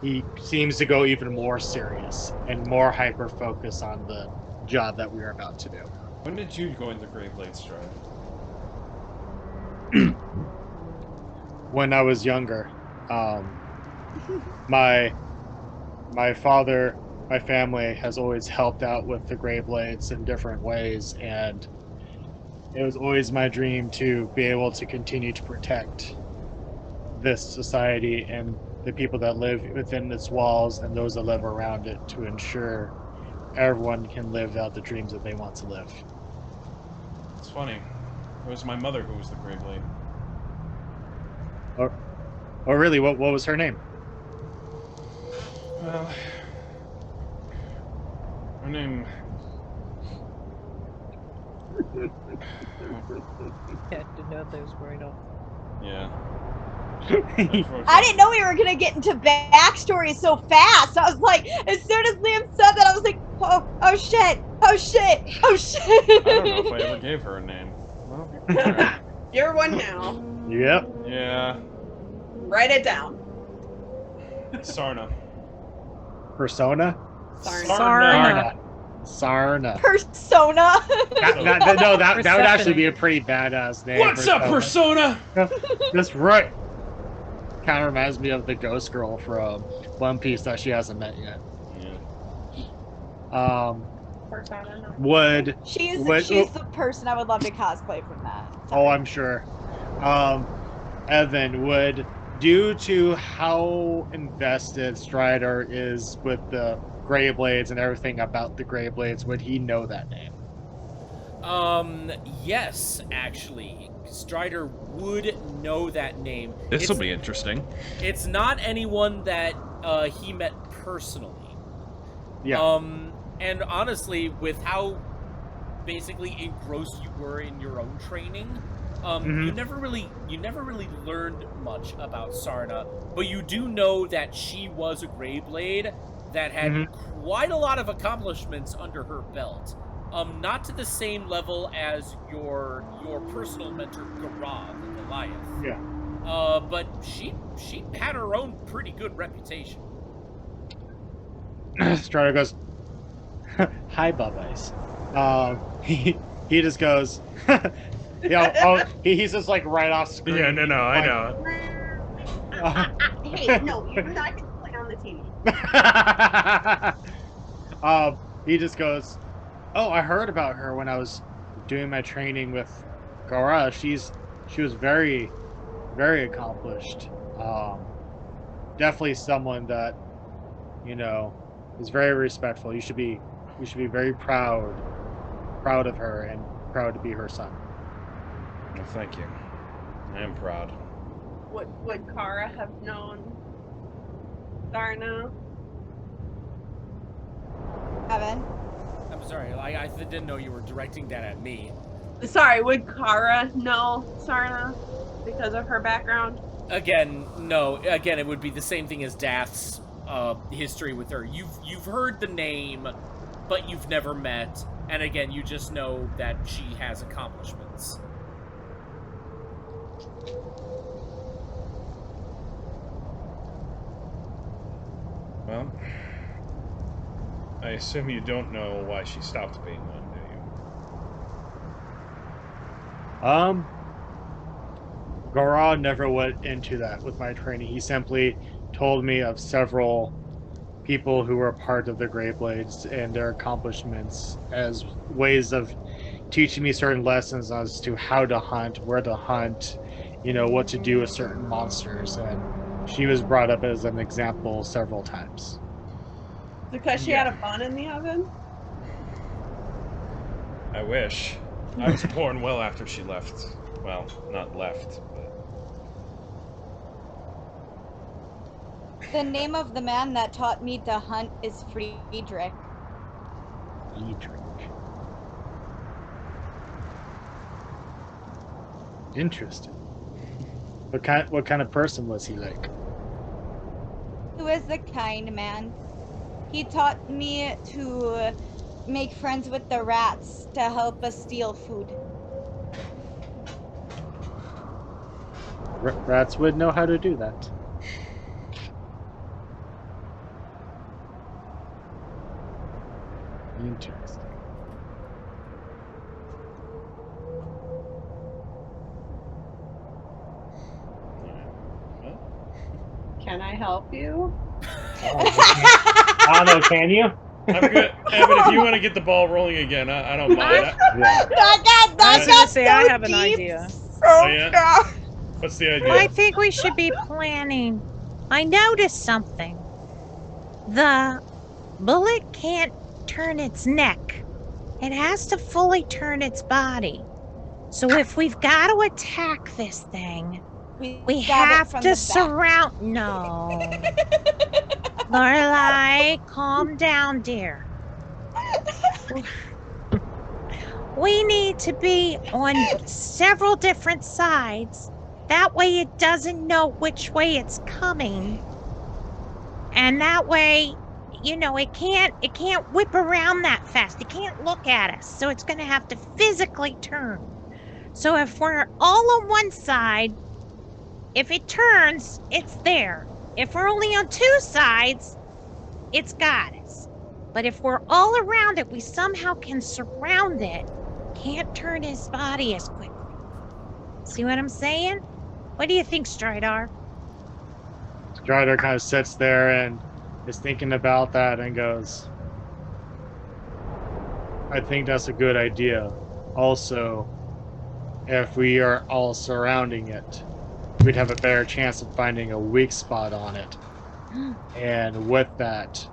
he seems to go even more serious and more hyper focused on the job that we are about to do. When did you go into Grey Blade Stride? When I was younger, my father, my family has always helped out with the Grey Blades in different ways, and it was always my dream to be able to continue to protect this society and the people that live within its walls and those that live around it, to ensure everyone can live out the dreams that they want to live. It's funny. It was my mother who was the Grey Blade. Oh, really? What was her name? Well, her name... Yeah, didn't know that was going on. Yeah. I didn't know we were gonna get into backstory so fast. I was like, as soon as Liam said that, I was like, Oh shit! Oh shit! Oh shit! I don't know if I ever gave her a name. Well, alright. You're one now. Yep. Yeah, Write it down. Sarna. Persona. Sarna. Sarna. Persona. That would actually Persephone. be a pretty badass name. What's up, Persona? That's right. Kind of reminds me of the ghost girl from One Piece that she hasn't met yet. Yeah. Persona, no. Would She's What- the person I would love to cosplay from that. oh, I'm sure. Evan, would, due to how invested Strider is with the Grey Blades and everything about the Grey Blades, would he know that name? Yes, actually. Strider would know that name. This will be interesting. It's not anyone that he met personally. Yeah. And honestly, with how basically engrossed you were in your own training, you never really learned much about Sarna, but you do know that she was a Greyblade that had quite a lot of accomplishments under her belt. Not to the same level as your personal mentor Garab, the Goliath. Yeah. But she had her own pretty good reputation. Strider goes, "Hi, Bubbies." He just goes, he's just like right off screen. Yeah, no, I know. Hey, no, you're not going to play on the TV. He just goes, "Oh, I heard about her when I was doing my training with Gara. She was very, very accomplished. Definitely someone that, is very respectful. You should be very proud of her and proud to be her son." Well, thank you. I am proud. Would Kara have known Sarna? Evan. I'm sorry, I didn't know you were directing that at me. Sorry, would Kara know Sarna because of her background? Again, no. Again, it would be the same thing as Dath's history with her. You've heard the name, but you've never met. And again, you just know that she has accomplishments. Well, I assume you don't know why she stopped being one, do you? Gara never went into that with my training. He simply told me of several people who were part of the Grey Blades and their accomplishments as ways of teaching me certain lessons as to how to hunt, where to hunt, what to do with certain monsters. And she was brought up as an example several times. Because she had a bun in the oven? I wish. I was born well after she left. Well, not left, but... The name of the man that taught me to hunt is Friedrich. Interesting. What kind of person was he like? He was a kind man. He taught me to make friends with the rats to help us steal food. Rats would know how to do that. Interesting. Can I help you? I don't know, can you? I'm good. Evan, if you want to get the ball rolling again, I don't mind. I was gonna say I have an idea. Oh, yeah? What's the idea? I think we should be planning. I noticed something. The bullet can't turn its neck. It has to fully turn its body. So if we've got to attack this thing, we have to surround. No. Lorelai, calm down, dear. We need to be on several different sides. That way it doesn't know which way it's coming. And that way you know, it can't whip around that fast. It can't look at us. So it's going to have to physically turn. So if we're all on one side, if it turns, it's there. If we're only on two sides, it's got us. But if we're all around it, we somehow can surround it. Can't turn his body as quickly. See what I'm saying? What do you think, Stridar? Strider kind of sits there and is thinking about that and goes, I think that's a good idea. Also, if we are all surrounding it, we'd have a better chance of finding a weak spot on it. And with that,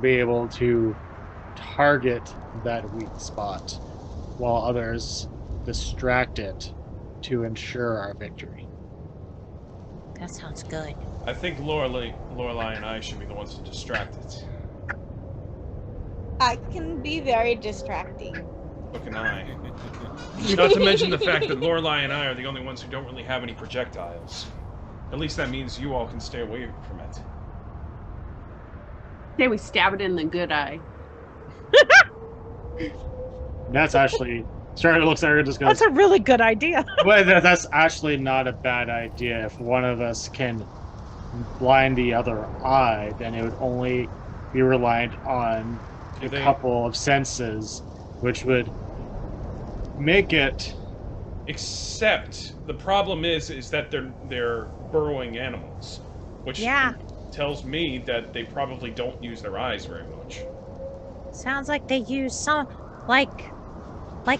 be able to target that weak spot while others distract it to ensure our victory. That sounds good. I think Lorelai and I should be the ones to distract it. I can be very distracting. So can I. Not to mention the fact that Lorelai and I are the only ones who don't really have any projectiles. At least that means you all can stay away from it. Say we stab it in the good eye. That's actually, Strider looks at her and just goes, That's a really good idea. well, that's actually not a bad idea. If one of us can blind the other eye, then it would only be reliant on a couple of senses, which would make it. Except the problem is that they're burrowing animals, which tells me that they probably don't use their eyes very much. Sounds like they use some, like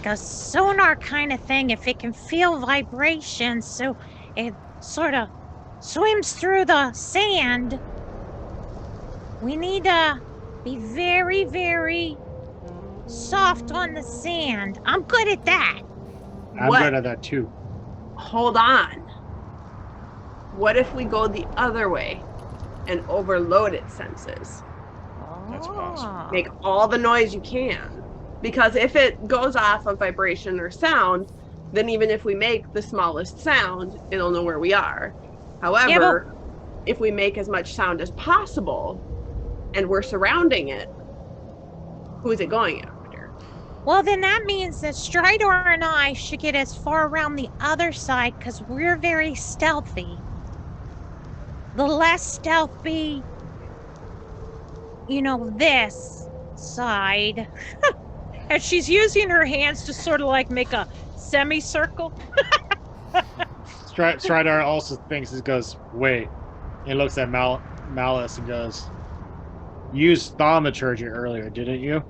a sonar kind of thing, if it can feel vibrations, so it sort of swims through the sand. We need to be very, very soft on the sand. I'm good at that. I'm good at that too. Hold on. What if we go the other way and overload its senses? That's possible. Make all the noise you can. Because if it goes off of vibration or sound, then even if we make the smallest sound, it'll know where we are. However, if we make as much sound as possible and we're surrounding it, who is it going after? Well, then that means that Strider and I should get as far around the other side because we're very stealthy. The less stealthy, this side. And she's using her hands to sort of like make a semicircle. Strider also thinks, he goes, wait. He looks at Malice and goes, you used thaumaturgy earlier, didn't you?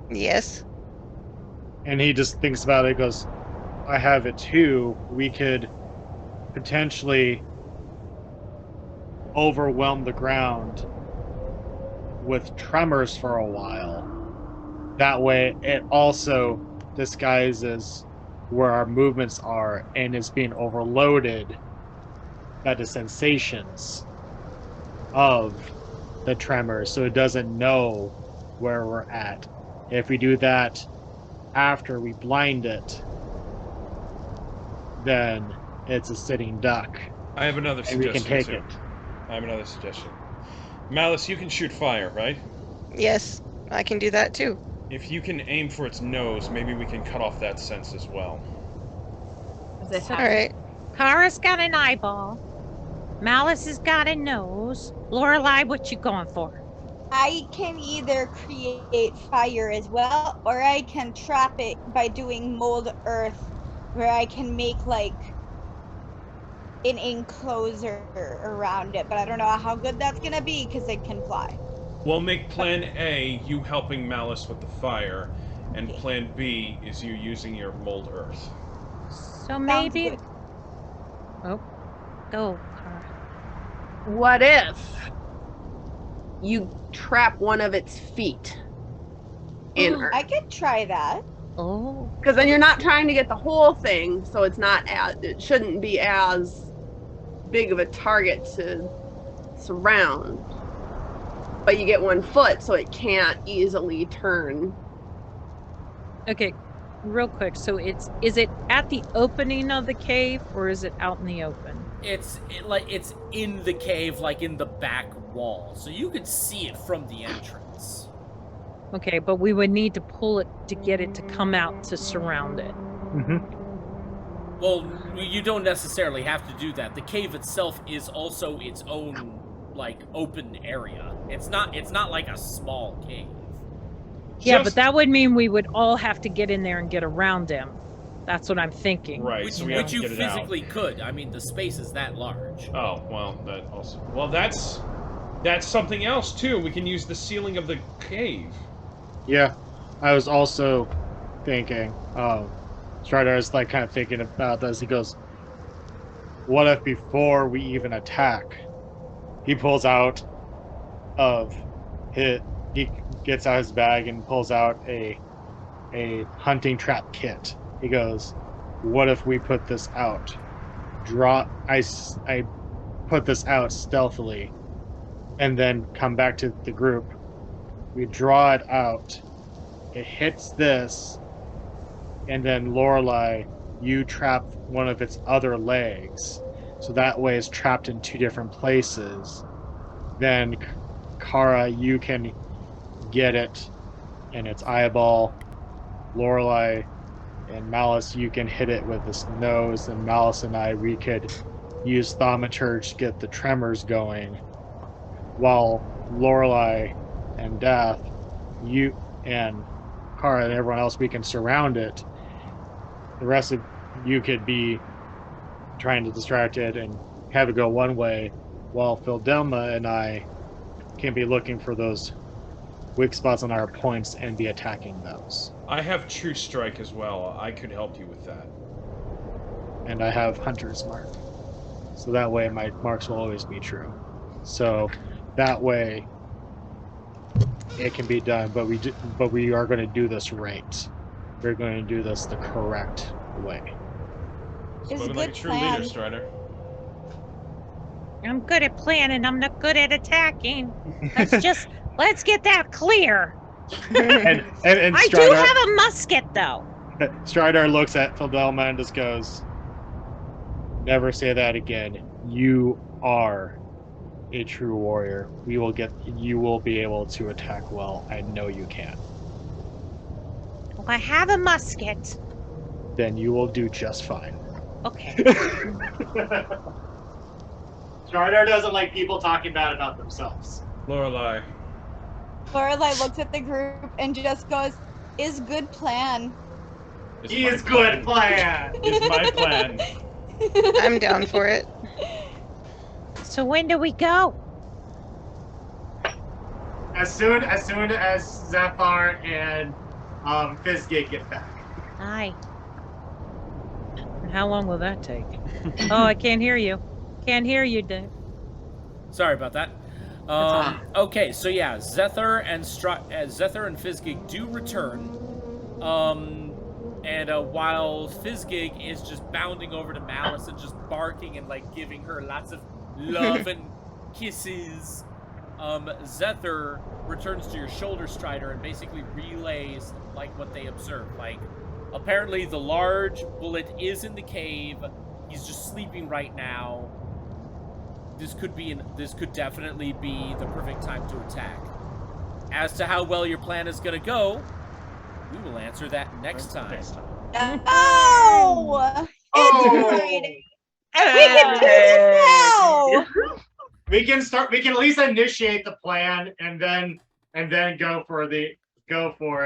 Yes. And he just thinks about it, goes, I have it too. We could potentially overwhelm the ground with tremors for a while. That way it also disguises where our movements are and is being overloaded by the sensations of the tremors, so it doesn't know where we're at. If we do that after we blind it, then it's a sitting duck. I have another and we suggestion. can take too. it. I have another suggestion. Malice, you can shoot fire, right? Yes, I can do that too. If you can aim for its nose, maybe we can cut off that sense as well. All right. Kara's got an eyeball. Malice has got a nose. Lorelai, what you going for? I can either create fire as well, or I can trap it by doing mold earth, where I can make like an enclosure around it. But I don't know how good that's gonna be because it can fly. We'll make plan A you helping Malice with the fire, and plan B is you using your mold earth. So maybe. Oh, go, Kara. What if you trap one of its feet in earth? I could try that. Oh. Because then you're not trying to get the whole thing, so it shouldn't be as big of a target to surround. But you get 1 foot, so it can't easily turn. Okay, real quick. So is it at the opening of the cave or is it out in the open? It's in the cave, like in the back wall, so you could see it from the entrance. Okay, but we would need to pull it to get it to come out to surround it. Well, you don't necessarily have to do that. The cave itself is also its own, like, open area. It's not like a small cave. Yeah, but that would mean we would all have to get in there and get around him. That's what I'm thinking. Right, Which, so we have which to you get it out. physically could. I mean, the space is that large. Oh, well, that also... Well, that's something else, too. We can use the ceiling of the cave. Yeah, I was also thinking, Strider is like kind of thinking about this. He goes, what if before we even attack, he pulls out he gets out his bag and pulls out a hunting trap kit. He goes, what if we put this out? I put this out stealthily and then come back to the group. We draw it out. It hits this, and then Lorelei, you trap one of its other legs, so that way it's trapped in two different places. Then Kara, you can get it in its eyeball. Lorelei and Malice, you can hit it with this nose, and Malice and I, we could use Thaumaturge to get the tremors going, while Lorelei and Death, you and Kara and everyone else, we can surround it. The rest of you could be trying to distract it and have it go one way, while Phildelma and I can be looking for those weak spots on our points and be attacking those. I have True Strike as well. I could help you with that. And I have Hunter's Mark. So that way my marks will always be true. So that way it can be done, but we are going to do this right. We're going to do this the correct way. It's a Spoken like a good true plan. leader, Strider. I'm good at planning. I'm not good at attacking. Let's get that clear. And I Strider, do have a musket, though. Strider looks at Phildelma and just goes, never say that again. You are a true warrior. You will be able to attack well. I know you can. Well, I have a musket. Then you will do just fine. Okay. Strider doesn't like people talking bad about themselves. Lorelei. Lorelei looks at the group and just goes, "Is good plan." Is good plan. Is my plan. I'm down for it. So when do we go? As soon as Zephyr and Fizzgate get back. Aye. And how long will that take? Oh, I can't hear you. Can't hear you, Dave. Sorry about that. Okay, so yeah, Zephyr and Fizzgig do return. While Fizzgig is just bounding over to Malice and just barking and like giving her lots of love and kisses, Zephyr returns to your shoulder, Strider, and basically relays like what they observed. Like, apparently the large bullet is in the cave. He's just sleeping right now. This could definitely be the perfect time to attack. As to how well your plan is going to go, we will answer that next time. Oh! It's we can do this now! We can at least initiate the plan and then go for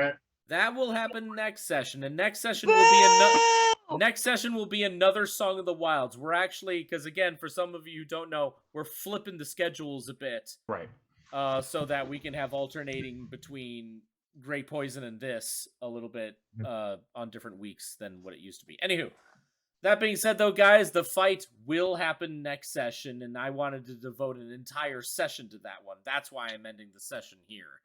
it. That will happen next session, and next session will be next session will be another Song of the Wilds. We're actually, because again, for some of you who don't know, we're flipping the schedules a bit, right? So that we can have alternating between Great Poison and this a little bit on different weeks than what it used to be. Anywho, that being said, though, guys, the fight will happen next session, and I wanted to devote an entire session to that one. That's why I'm ending the session here.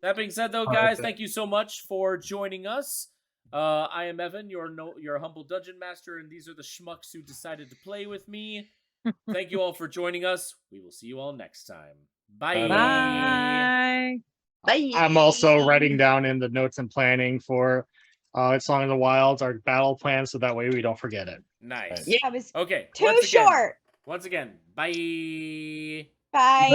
That being said, though, guys, thank you so much for joining us. I am Evan, your humble dungeon master, and these are the schmucks who decided to play with me. Thank you all for joining us. We will see you all next time. Bye. Bye. Bye. I'm also writing down in the notes and planning for Song of the Wilds our battle plan, so that way we don't forget it. Nice. Yeah, it was Okay. too short. Once again, bye. Bye.